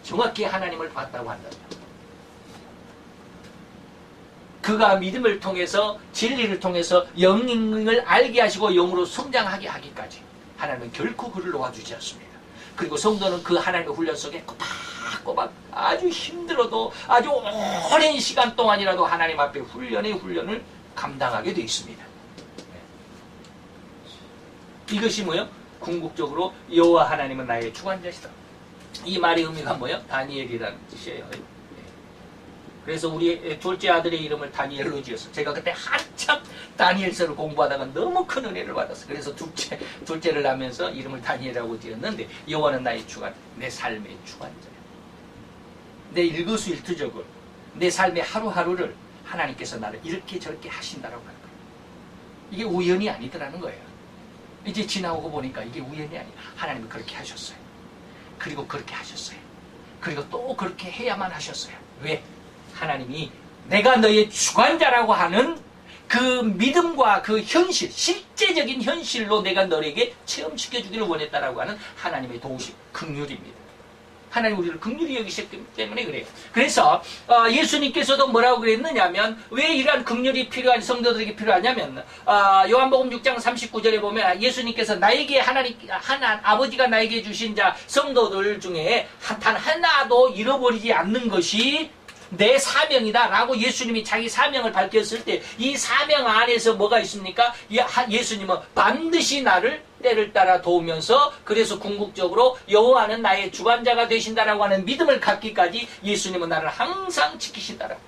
정확히 하나님을 봤다고 한다면, 그가 믿음을 통해서, 진리를 통해서 영을 알게 하시고 영으로 성장하게 하기까지 하나님은 결코 그를 놓아주지 않습니다. 그리고 성도는 그 하나님의 훈련 속에 꼬박꼬박 아주 힘들어도 아주 오랜 시간 동안이라도 하나님 앞에 훈련을 감당하게 되어 있습니다. 이것이 뭐예요? 궁극적으로 여호와 하나님은 나의 주관자시다. 이 말의 의미가 뭐예요? 다니엘이라는 뜻이에요. 그래서 우리 둘째 아들의 이름을 다니엘로 지었어요. 제가 그때 한참 다니엘서를 공부하다가 너무 큰 은혜를 받았어요. 그래서 둘째를 낳으면서 이름을 다니엘이라고 지었는데, 여호와는 나의 주관자, 내 삶의 주관자예요. 내 일거수일투족을, 내 삶의 하루하루를 하나님께서 나를 이렇게 저렇게 하신다라고 하는 거예요. 이게 우연이 아니더라는 거예요. 이제 지나오고 보니까 이게 우연이 아니에요. 하나님이 그렇게 하셨어요. 그리고 그렇게 하셨어요. 그리고 또 그렇게 해야만 하셨어요. 왜? 하나님이 내가 너의 주관자라고 하는 그 믿음과 그 현실, 실제적인 현실로 내가 너에게 체험시켜주기를 원했다라고 하는 하나님의 도우심, 긍휼입니다. 하나님 우리를 긍휼히 여기셨기 때문에 그래요. 그래서 예수님께서도 뭐라고 그랬느냐면 왜 이러한 긍휼이 필요한 성도들에게 필요하냐면 요한복음 6장 39절에 보면 예수님께서 나에게 아버지가 나에게 주신 자 성도들 중에 단 하나도 잃어버리지 않는 것이 내 사명이다 라고 예수님이 자기 사명을 밝혔을 때 이 사명 안에서 뭐가 있습니까? 예수님은 반드시 나를 때를 따라 도우면서 그래서 궁극적으로 여호와는 나의 주관자가 되신다라고 하는 믿음을 갖기까지 예수님은 나를 항상 지키신다라고.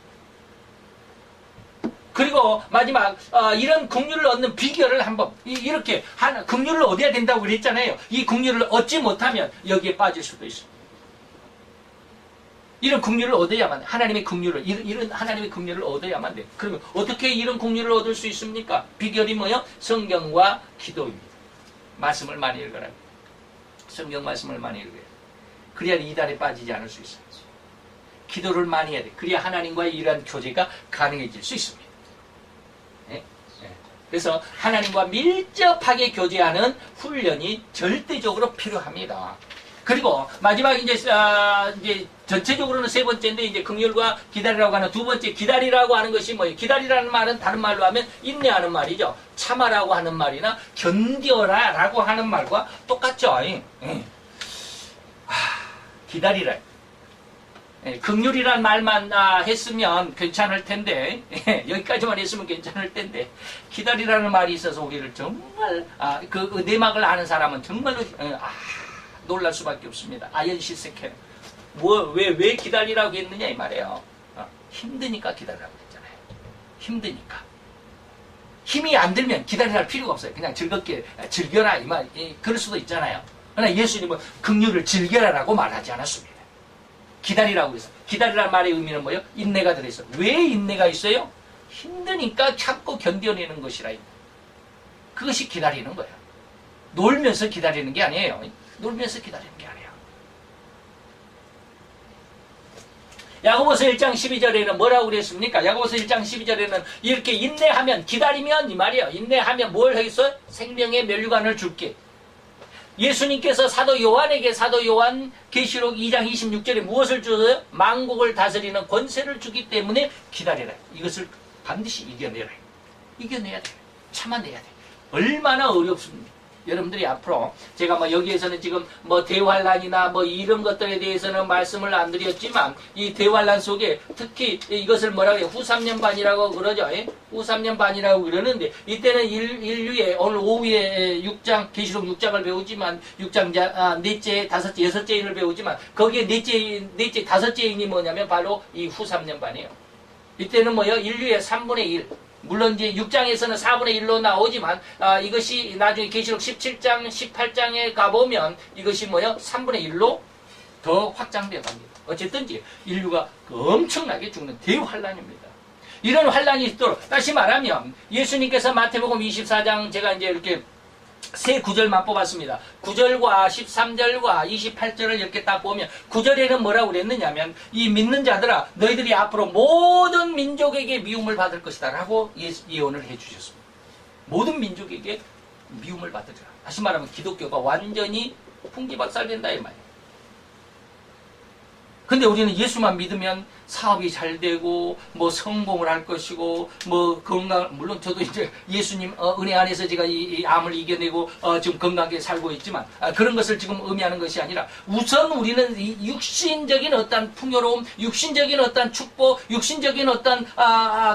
그리고 마지막 이런 긍휼을 얻는 비결을 한번 이렇게 긍휼을 얻어야 된다고 그랬잖아요. 이 긍휼을 얻지 못하면 여기에 빠질 수도 있습니다. 이런 긍휼을 얻어야만 하나님의 긍휼을 이런 하나님의 긍휼을 얻어야만 돼. 그러면 어떻게 이런 긍휼을 얻을 수 있습니까? 비결이 뭐요? 성경과 기도입니다. 말씀을 많이 읽어라. 성경 말씀을 많이 읽어야 돼. 그래야 이단에 빠지지 않을 수 있어요. 기도를 많이 해야 돼. 그래야 하나님과의 이러한 교제가 가능해질 수 있습니다. 네? 네. 그래서 하나님과 밀접하게 교제하는 훈련이 절대적으로 필요합니다. 그리고 마지막 이제 전체적으로는 세 번째인데 이제 긍휼과 기다리라고 하는 두 번째 기다리라고 하는 것이 뭐예요? 기다리라는 말은 다른 말로 하면 인내하는 말이죠. 참아라고 하는 말이나 견뎌라라고 하는 말과 똑같죠. 기다리라. 긍휼이란 말만 했으면 괜찮을 텐데 여기까지만 했으면 괜찮을 텐데 기다리라는 말이 있어서 우리를 정말 그 내막을 아는 사람은 정말로 놀랄 수밖에 없습니다. 아연시세케. 왜 기다리라고 했느냐 이 말이에요. 힘드니까 기다리라고 했잖아요. 힘드니까. 힘이 안 들면 기다릴 필요가 없어요. 그냥 즐겁게 즐겨라 이 말. 그럴 수도 있잖아요. 그러나 예수님은 긍휼을 즐겨라라고 말하지 않았습니다. 기다리라고 해서. 기다리라는 말의 의미는 뭐예요? 인내가 들어있어요. 왜 인내가 있어요? 힘드니까 참고 견뎌내는 것이라. 그것이 기다리는 거예요. 놀면서 기다리는 게 아니에요. 놀면서 기다리는 게 아니에요. 야고보서 1장 12절에는 뭐라고 그랬습니까? 야고보서 1장 12절에는 이렇게 인내하면 기다리면 이 말이에요. 인내하면 뭘 하겠어요? 생명의 면류관을 줄게. 예수님께서 사도 요한에게 사도 요한 계시록 2장 26절에 무엇을 주어요? 만국을 다스리는 권세를 주기 때문에 기다려라. 이것을 반드시 이겨내라. 이겨내야 돼. 참아내야 돼. 얼마나 어렵습니까? 여러분들이 앞으로 제가 여기에서는 지금 대환란이나 이런 것들에 대해서는 말씀을 안 드렸지만 이 대환란 속에 특히 이것을 뭐라고 해요? 후3년반이라고 그러죠. 후3년반이라고 그러는데 이때는 인류의 오늘 오후에 6장 계시록 6장을 배우지만 6장 넷째, 다섯째, 여섯째 인을 배우지만 거기에 넷째, 다섯째 인이 뭐냐면 바로 이 후3년반이에요. 이때는 인류의 3분의 1. 물론 이제 6장에서는 4분의 1로 나오지만 이것이 나중에 계시록 17장, 18장에 가보면 이것이 3분의 1로 더 확장되어 갑니다. 어쨌든지 인류가 엄청나게 죽는 대환란입니다. 이런 환란이 있도록 다시 말하면 예수님께서 마태복음 24장 제가 이제 이렇게 세 구절만 뽑았습니다. 9절과 13절과 28절을 이렇게 딱 보면 9절에는 뭐라고 그랬느냐면 이 믿는 자들아 너희들이 앞으로 모든 민족에게 미움을 받을 것이다 라고 예언을 해주셨습니다. 모든 민족에게 미움을 받으리라. 다시 말하면 기독교가 완전히 풍지박살된다 이 말이에요. 근데 우리는 예수만 믿으면 사업이 잘 되고 성공을 할 것이고 건강, 물론 저도 이제 예수님 은혜 안에서 제가 이 암을 이겨내고 지금 건강하게 살고 있지만 그런 것을 지금 의미하는 것이 아니라 우선 우리는 이 육신적인 어떤 풍요로움, 육신적인 어떤 축복, 육신적인 어떤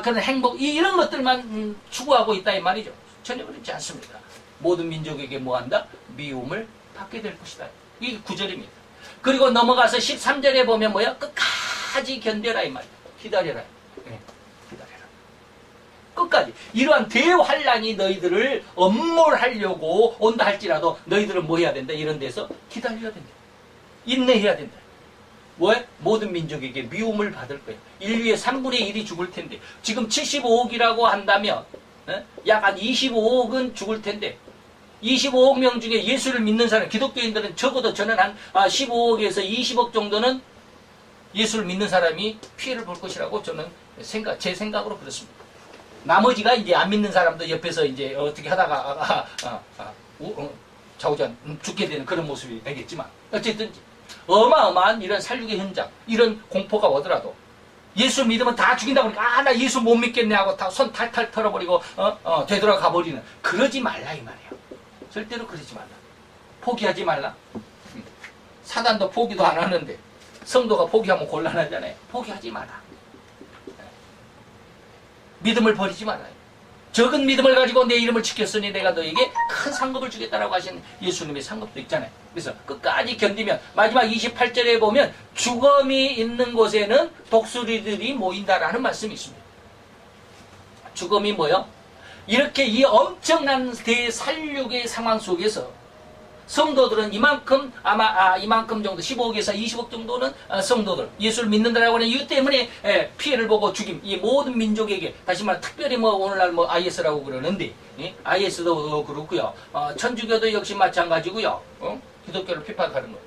그런 행복 이런 것들만 추구하고 있다 이 말이죠. 전혀 그렇지 않습니다. 모든 민족에게 뭐한다? 미움을 받게 될 것이다. 이게 9절입니다. 그리고 넘어가서 13절에 보면 끝까지 견뎌라 이 말이야. 기다려라. 네, 기다려라. 끝까지. 이러한 대환란이 너희들을 엄몰하려고 온다 할지라도 너희들은 뭐 해야 된다? 이런 데서 기다려야 된다. 인내해야 된다. 왜? 모든 민족에게 미움을 받을 거야. 인류의 3분의 1이 죽을 텐데 지금 75억이라고 한다면 약 한 25억은 죽을 텐데 25억 명 중에 예수를 믿는 사람, 기독교인들은 적어도 저는 한 15억에서 20억 정도는 예수를 믿는 사람이 피해를 볼 것이라고 저는 제 생각으로 그렇습니다. 나머지가 이제 안 믿는 사람도 옆에서 이제 어떻게 하다가 좌우전 죽게 되는 그런 모습이 되겠지만 어쨌든 어마어마한 이런 살육의 현장, 이런 공포가 오더라도 예수 믿으면 다 죽인다 보니까 나 예수 못 믿겠네 하고 다 손 탈탈 털어버리고 되돌아가 버리는, 그러지 말라 이 말이에요. 절대로 그러지 말라. 포기하지 말라. 사단도 포기도 안 하는데 성도가 포기하면 곤란하잖아요. 포기하지 마라. 믿음을 버리지 말아요. 적은 믿음을 가지고 내 이름을 지켰으니 내가 너에게 큰 상급을 주겠다라고 하신 예수님의 상급도 있잖아요. 그래서 끝까지 견디면 마지막 28절에 보면 죽음이 있는 곳에는 독수리들이 모인다라는 말씀이 있습니다. 죽음이 뭐요? 이렇게 이 엄청난 대살육의 상황 속에서 성도들은 이만큼 이만큼 정도 15억에서 20억 정도는 성도들 예수를 믿는다라고 하는 이유 때문에 피해를 보고 죽임, 이 모든 민족에게, 다시 말해 특별히 오늘날 IS라고 그러는데 IS도 그렇고요, 천주교도 역시 마찬가지고요. 기독교를 핍박하는 거예요.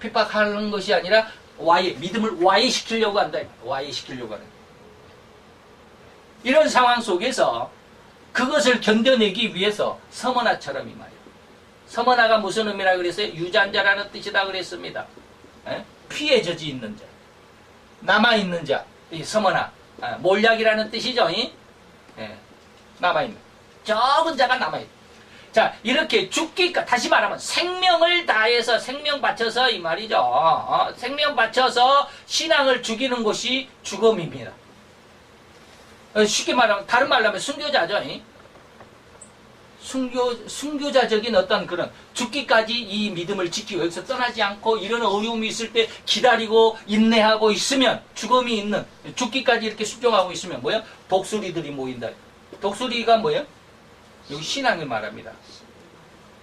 핍박하는 것이 아니라 믿음을 와해시키려고 한다. 와해시키려고 하는 이런 상황 속에서 그것을 견뎌내기 위해서 서머나처럼 이 말이에요. 서머나가 무슨 의미라 그랬어요? 유전자라는 뜻이다 그랬습니다. 피에 젖이 있는 자, 남아있는 자, 이 서머나, 몰약이라는 뜻이죠. 남아있는, 적은 자가 남아있는. 자, 이렇게 죽기까, 다시 말하면 생명을 다해서 생명 바쳐서 이 말이죠. 생명 바쳐서 신앙을 죽이는 것이 죽음입니다. 쉽게 말하면, 다른 말로 하면 순교자죠. 순교자적인 어떤 그런 죽기까지 이 믿음을 지키고 여기서 떠나지 않고 이런 어려움이 있을 때 기다리고 인내하고 있으면, 죽음이 있는, 죽기까지 이렇게 순종하고 있으면 뭐야? 독수리들이 모인다. 독수리가 뭐야? 여기 신앙을 말합니다.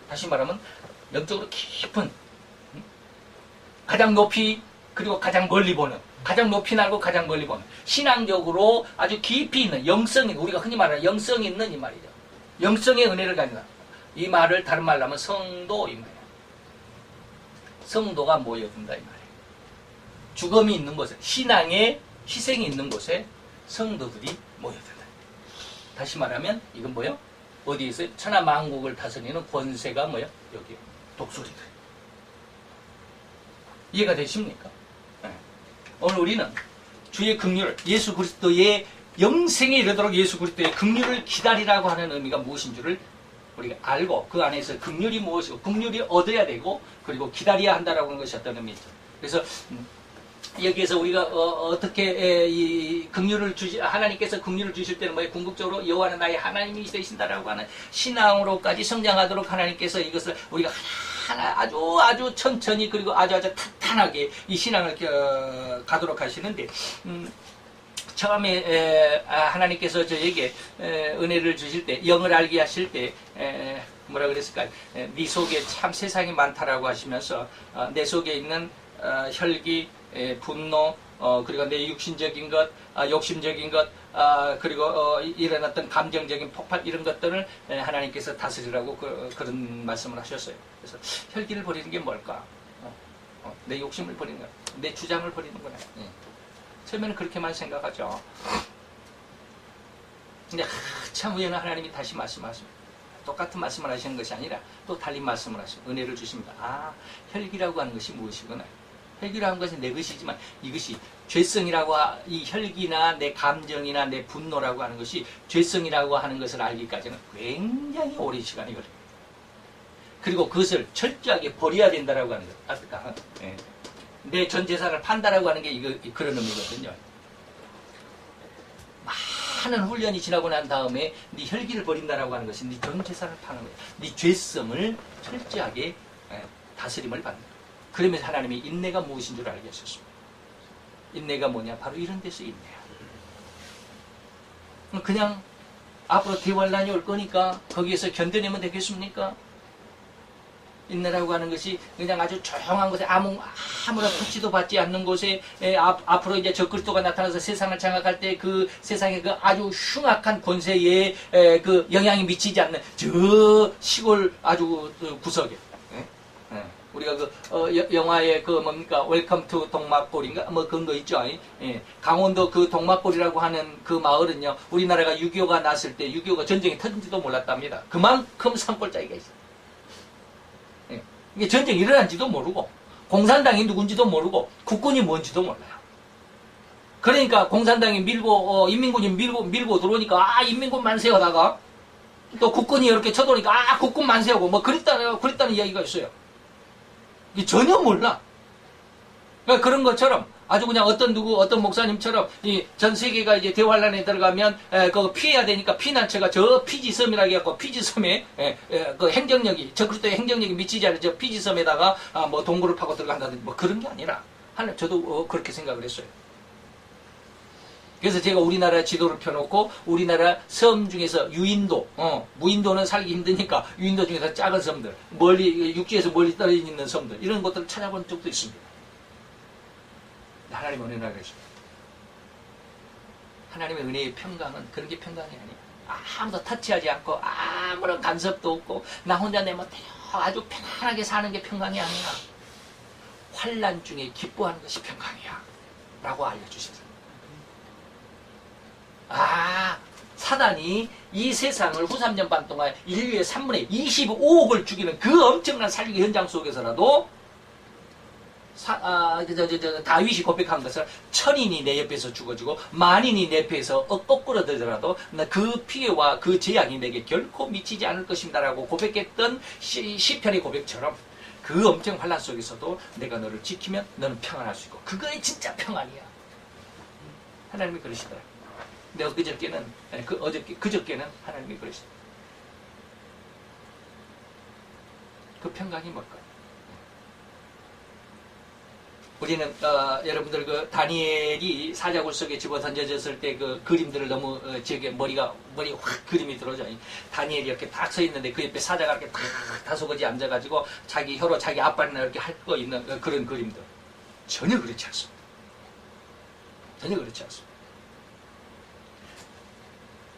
다시 말하면 영적으로 깊은, 가장 높이 그리고 가장 멀리 보는, 가장 높이 날고 가장 멀리 보는, 신앙적으로 아주 깊이 있는, 영성 있는, 우리가 흔히 말하는 영성 있는 이 말이죠. 영성의 은혜를 가진다. 이 말을 다른 말로 하면 성도 이 말이에요. 성도가 모여든다 이 말이에요. 죽음이 있는 곳에, 신앙의 희생이 있는 곳에 성도들이 모여든다. 다시 말하면 이건 뭐예요? 어디에 있어요? 천하만국을 다스리는 권세가 뭐예요? 여기요. 독수리들. 이해가 되십니까? 네. 오늘 우리는 주의 긍휼을, 예수 그리스도의 영생에 이르도록 예수 그리스도의 긍휼을 기다리라고 하는 의미가 무엇인 줄을 우리가 알고, 그 안에서 긍휼이 무엇이고 긍휼이 얻어야 되고 그리고 기다려야 한다라고 하는 것이 어떤 의미죠. 그래서 여기에서 우리가 어떻게 이 긍휼을 하나님께서 긍휼을 주실 때는 뭐예요? 궁극적으로 여호와는 나의 하나님이 되신다라고 하는 신앙으로까지 성장하도록 하나님께서 이것을 우리가 아주 천천히 그리고 아주 탄탄하게 이 신앙을 가도록 하시는데, 처음에 하나님께서 저에게 은혜를 주실 때, 영을 알게 하실 때 뭐라 그랬을까요? 네 속에 참 세상이 많다라고 하시면서 내 속에 있는 혈기, 분노, 그리고 내 육신적인 것, 욕심적인 것, 그리고 이런 어떤 감정적인 폭발, 이런 것들을 하나님께서 다스리라고 그런 말씀을 하셨어요. 그래서 혈기를 버리는 게 뭘까? 내 욕심을 버리는 거야. 내 주장을 버리는 거야. 처음에는 그렇게만 생각하죠. 근데 참 우연히 하나님이 다시 말씀하십니다. 똑같은 말씀을 하시는 것이 아니라 또 달리 말씀을 하십니다. 은혜를 주십니다. 혈기라고 하는 것이 무엇이구나. 혈기라고 하는 것은 내 것이지만 이것이 죄성이라고, 이 혈기나 내 감정이나 내 분노라고 하는 것이 죄성이라고 하는 것을 알기까지는 굉장히 오랜 시간이 걸려요. 그리고 그것을 철저하게 버려야 된다라고 하는 것. 아까 내 전 재산을 판다라고 하는 게 그런 의미거든요. 많은 훈련이 지나고 난 다음에 네 혈기를 버린다라고 하는 것이 네 전 재산을 파는 거예요. 네 죄성을 철저하게 다스림을 받는 거예요. 그러면서 하나님이 인내가 무엇인 줄 알게 하셨습니다. 인내가 뭐냐? 바로 이런 데서 인내야. 그냥 앞으로 대환란이 올 거니까 거기에서 견뎌내면 되겠습니까? 인내라고 하는 것이 그냥 아주 조용한 곳에 아무런 터치도 받지 않는 곳에 앞으로 이제 적그리스도가 나타나서 세상을 장악할 때 그 세상의 그 아주 흉악한 권세에 그 영향이 미치지 않는 저 시골 아주 구석에 우리 우리가 영화의 뭡니까 웰컴 투 동막골인가 뭐 그런 거 있죠. 예. 강원도 그 동막골이라고 하는 그 마을은요, 우리나라가 6.25가 났을 때 6.25가 전쟁이 터진지도 몰랐답니다. 그만큼 산골짜기가 있어요. 예. 이게 전쟁이 일어난지도 모르고 공산당이 누군지도 모르고 국군이 뭔지도 몰라요. 그러니까 공산당이 밀고 인민군이 밀고 들어오니까 인민군 만세하다가 또 국군이 이렇게 쳐도니까 국군 만세하고 뭐 그랬다는 이야기가 있어요. 이게 전혀 몰라. 그러니까 그런 것처럼 아주 그냥 어떤 목사님처럼 이 전 세계가 이제 대환란에 들어가면 그거 피해야 되니까 피난처가 저 피지섬이라고 해갖고 피지섬에 그 행정력이 저 그리스도의 행정력이 미치지 않은 저 피지섬에다가 뭐 동굴을 파고 들어간다든지 뭐 그런 게 아니라 저도 그렇게 생각을 했어요. 그래서 제가 우리나라 지도를 펴놓고 우리나라 섬 중에서 유인도, 무인도는 살기 힘드니까 유인도 중에서 작은 섬들, 육지에서 멀리 떨어져 있는 섬들, 이런 것들을 찾아본 적도 있습니다. 하나님의 은혜라 그랬습니다. 하나님의 은혜의 평강은 그런 게 평강이 아니에요. 아무도 터치하지 않고 아무런 간섭도 없고 나 혼자 내 멋대로 아주 편안하게 사는 게 평강이 아니야. 환난 중에 기뻐하는 것이 평강이야. 라고 알려주셨어요. 사단이 이 세상을 후 3년 반 동안 인류의 3분의 25억을 죽이는 그 엄청난 살리기 현장 속에서라도 다윗이 고백한 것을 천인이 내 옆에서 죽어지고 만인이 내 옆에서 거꾸로들더라도 그 피해와 그 재앙이 내게 결코 미치지 않을 것입니다라고 고백했던 시편의 고백처럼 그 엄청 환난 속에서도 내가 너를 지키면 너는 평안할 수 있고 그거에 진짜 평안이야. 하나님이 그러시더라. 근데 그저께는 하나님이 그러시더라. 그 평강이 뭘까요? 우리는 여러분들 그 다니엘이 사자굴 속에 집어 던져졌을 때 그 그림들을 너무 제게 머리 확 그림이 들어오죠. 다니엘이 이렇게 딱 서 있는데 그 옆에 사자가 이렇게 딱 다소거지 앉아가지고 자기 혀로 자기 앞발이나 이렇게 핥고 있는 그런 그림들. 전혀 그렇지 않습니다. 전혀 그렇지 않습니다.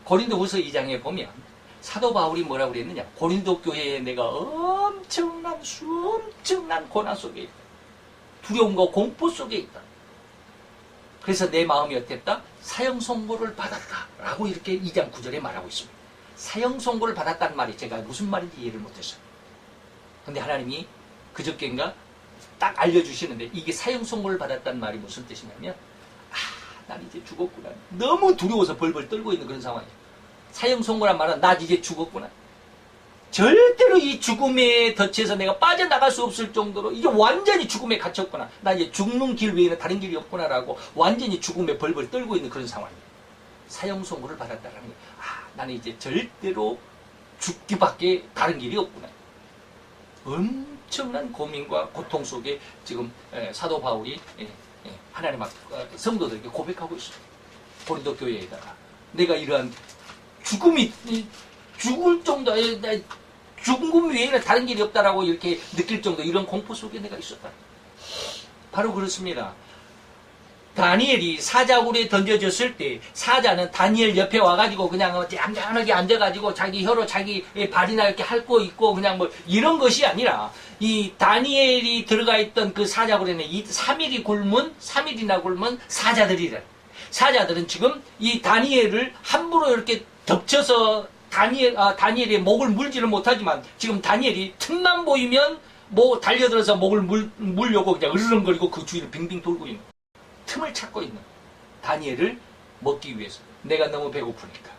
고린도후서 2장에 보면 사도 바울이 뭐라고 그랬느냐? 고린도 교회에 내가 엄청난 고난 속에 있다. 두려움과 공포 속에 있다. 그래서 내 마음이 어땠다? 사형 선고를 받았다. 라고 이렇게 2장 9절에 말하고 있습니다. 사형 선고를 받았다는 말이 제가 무슨 말인지 이해를 못했어요. 근데 하나님이 그저께인가 딱 알려주시는데 이게 사형 선고를 받았다는 말이 무슨 뜻이냐면 난 이제 죽었구나. 너무 두려워서 벌벌 떨고 있는 그런 상황이에요. 사형 선고란 말은 나 이제 죽었구나. 절대로 이 죽음에 덫에서 내가 빠져나갈 수 없을 정도로 이제 완전히 죽음에 갇혔구나. 나 이제 죽는 길 외에는 다른 길이 없구나라고 완전히 죽음에 벌벌 떨고 있는 그런 상황이에요. 사형 선고를 받았다는 거예요. 나는 이제 절대로 죽기밖에 다른 길이 없구나. 엄청난 고민과 고통 속에 지금 사도 바울이 하나님 앞 성도들에게 고백하고 있습니다. 고린도 교회에다가 내가 이러한 죽을 정도, 죽음 외에는 다른 길이 없다라고 이렇게 느낄 정도 이런 공포 속에 내가 있었다. 바로 그렇습니다. 다니엘이 사자굴에 던져졌을 때 사자는 다니엘 옆에 와가지고 그냥 얌전하게 앉아가지고 자기 혀로 자기 발이나 이렇게 핥고 있고 그냥 뭐 이런 것이 아니라 이 다니엘이 들어가 있던 그 사자굴에는 3일이나 굶은 사자들이래. 사자들은 지금 이 다니엘을 함부로 이렇게 덮쳐서 다니엘의 목을 물지를 못하지만 지금 다니엘이 틈만 보이면 뭐 달려들어서 목을 물려고 그냥 으르렁거리고 그 주위를 빙빙 돌고 있는 틈을 찾고 있는 다니엘을 먹기 위해서 내가 너무 배고프니까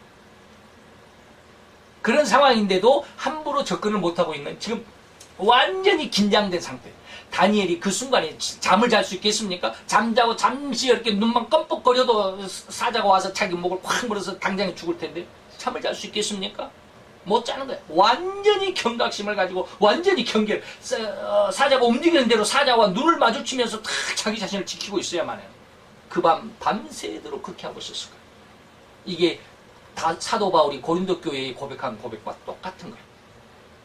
그런 상황인데도 함부로 접근을 못하고 있는 지금 완전히 긴장된 상태. 다니엘이 그 순간에 잠을 잘 수 있겠습니까? 잠자고 잠시 이렇게 눈만 껌뻑거려도 사자가 와서 자기 목을 콱 물어서 당장에 죽을 텐데 잠을 잘 수 있겠습니까? 못 자는 거야. 완전히 경각심을 가지고 완전히 경계를 사자가 움직이는 대로 사자와 눈을 마주치면서 탁 자기 자신을 지키고 있어야만 해요. 그 밤새도록 그렇게 하고 있었을 거예요. 이게 다 사도 바울이 고린도 교회에 고백한 고백과 똑같은 거예요.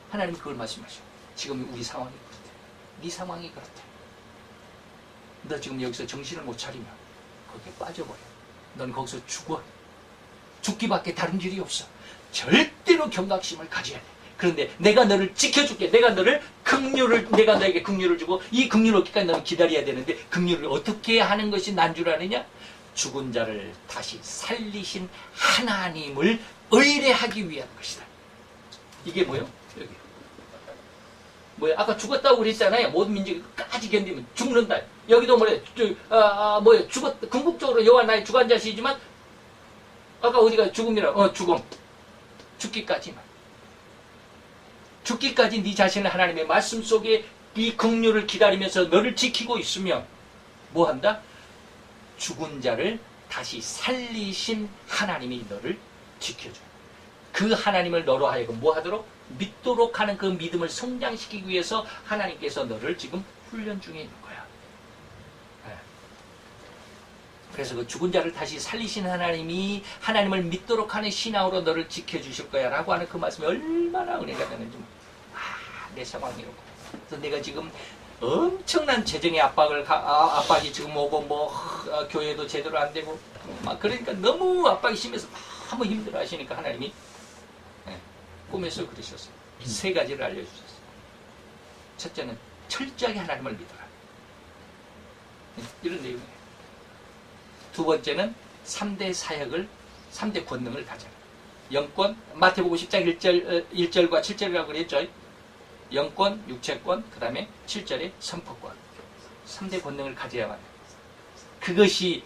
하나님 그걸 말씀하셔. 지금 우리 상황이 그렇대. 네 상황이 그렇대. 너 지금 여기서 정신을 못 차리면 거기에 빠져버려. 넌 거기서 죽어. 죽기밖에 다른 길이 없어. 절대로 경각심을 가져야 돼. 그런데 내가 너를 지켜줄게. 내가 너를 긍휼을 내가 너에게 긍휼을 주고 이 긍휼을 얻기까지 너는 기다려야 되는데 긍휼을 어떻게 하는 것이 난 줄 아느냐? 죽은 자를 다시 살리신 하나님을 의뢰하기 위한 것이다. 이게 뭐요? 여기. 뭐야? 아까 죽었다고 그랬잖아요. 모든 민족이 끝까지 견디면 죽는다. 여기도 뭐야? 궁극적으로 여호와 나의 주관 자시지만 아까 어디가 죽음이라? 죽음. 죽기까지만. 죽기까지 네 자신을 하나님의 말씀 속에 이 긍휼을 기다리면서 너를 지키고 있으면 뭐 한다? 죽은 자를 다시 살리신 하나님이 너를 지켜줘요. 그 하나님을 너로 하여금 뭐 하도록? 믿도록 하는 그 믿음을 성장시키기 위해서 하나님께서 너를 지금 훈련 중에 있는 거야. 그래서 그 죽은 자를 다시 살리신 하나님이 하나님을 믿도록 하는 신앙으로 너를 지켜주실 거야 라고 하는 그 말씀이 얼마나 은혜가 되는지. 내 상황이 이렇고. 그래서 내가 지금 엄청난 재정의 압박이 지금 오고 교회도 제대로 안 되고 막 그러니까 너무 압박이 심해서 너무 힘들어 하시니까 하나님이 꿈에서 그러셨어요. 세 가지를 알려주셨어요. 첫째는 철저하게 하나님을 믿어라. 이런 내용이에요. 두 번째는 3대 사역을 3대 권능을 가져라. 영권, 마태복음 10장 1절과 7절이라고 그랬죠. 영권, 육체권, 그 다음에 7절에 선포권. 3대 권능을 가져야만 해요. 그것이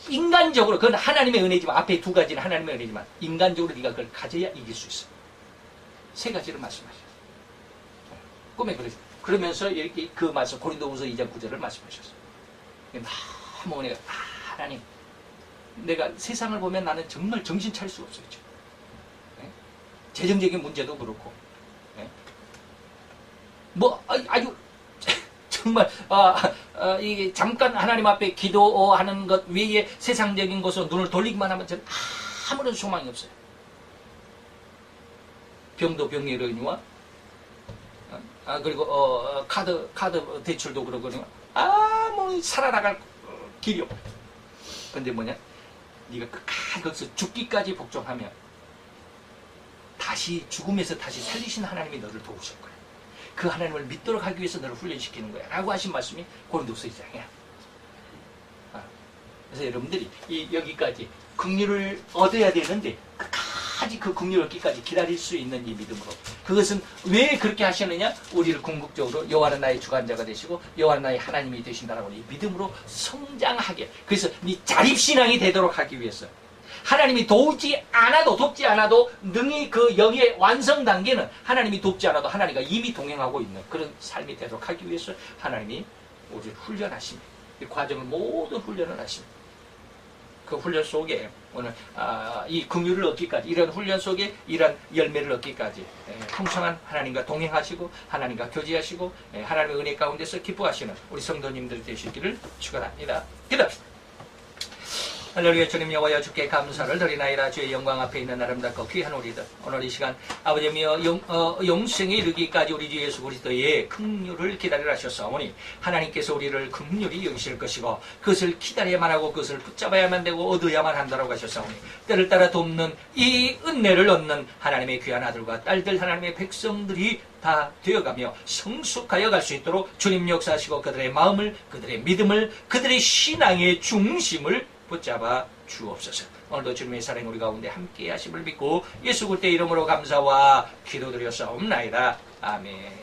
인간적으로, 그건 하나님의 은혜지만, 앞에 두 가지는 하나님의 은혜지만, 인간적으로 네가 그걸 가져야 이길 수 있어. 세 가지를 말씀하셨어요. 꿈에 그러죠. 그러면서 이렇게 그 말씀, 고린도후서 2장 9절을 말씀하셨어요. 너무 은혜가, 하나님, 내가 세상을 보면 나는 정말 정신 차릴 수가 없어요. 재정적인 문제도 그렇고. 아주 정말 이게 잠깐 하나님 앞에 기도하는 것 외에 세상적인 것으로 눈을 돌리기만 하면 저는 아무런 소망이 없어요. 병도 병이려니와 그리고 카드 대출도 그러고 뭐 살아나갈 길이 없어. 근데 뭐냐? 네가 끝까지 거기서 죽기까지 복종하면 다시 죽음에서 다시 살리신 하나님이 너를 도우실 거야. 그 하나님을 믿도록 하기 위해서 너를 훈련시키는 거야 라고 하신 말씀이 고린도서 2장이야. 그래서 여러분들이 여기까지 긍휼을 얻어야 되는데 끝까지 그 긍휼 얻기까지 기다릴 수 있는 이 믿음으로. 그것은 왜 그렇게 하시느냐? 우리를 궁극적으로 여호와는 나의 주관자가 되시고 여호와는 나의 하나님이 되신다라고 이 믿음으로 성장하게. 그래서 네 자립신앙이 되도록 하기 위해서 하나님이 돕지 않아도 능히 그 영의 완성 단계는 하나님이 돕지 않아도 하나님과 이미 동행하고 있는 그런 삶이 되도록 하기 위해서 하나님이 우리를 훈련하십니다. 이 과정을 모든 훈련을 하십니다. 그 훈련 속에 오늘 이 긍휼을 얻기까지 이런 훈련 속에 이런 열매를 얻기까지 풍성한 하나님과 동행하시고 하나님과 교제하시고 하나님의 은혜 가운데서 기뻐하시는 우리 성도님들 되시기를 축원합니다. 기도합시다. 할렐루야. 주님 여호와여 주께 감사를 드리나이다. 주의 영광 앞에 있는 아름답고 귀한 우리들, 오늘 이 시간 아버지여 영생에 이르기까지 우리 주 예수 그리스도의 긍휼을 기다리라 하셨사오니 하나님께서 우리를 긍휼히 여기실 것이고 그것을 기다려야만 하고 그것을 붙잡아야만 되고 얻어야만 한다고 하셨사오니 때를 따라 돕는 이 은혜를 얻는 하나님의 귀한 아들과 딸들, 하나님의 백성들이 다 되어가며 성숙하여 갈 수 있도록 주님 역사하시고 그들의 마음을, 그들의 믿음을, 그들의 신앙의 중심을 붙잡아 주옵소서. 오늘도 주님의 사랑 우리 가운데 함께 하심을 믿고 예수 그리스도의 이름으로 감사와 기도드렸사옵나이다. 아멘.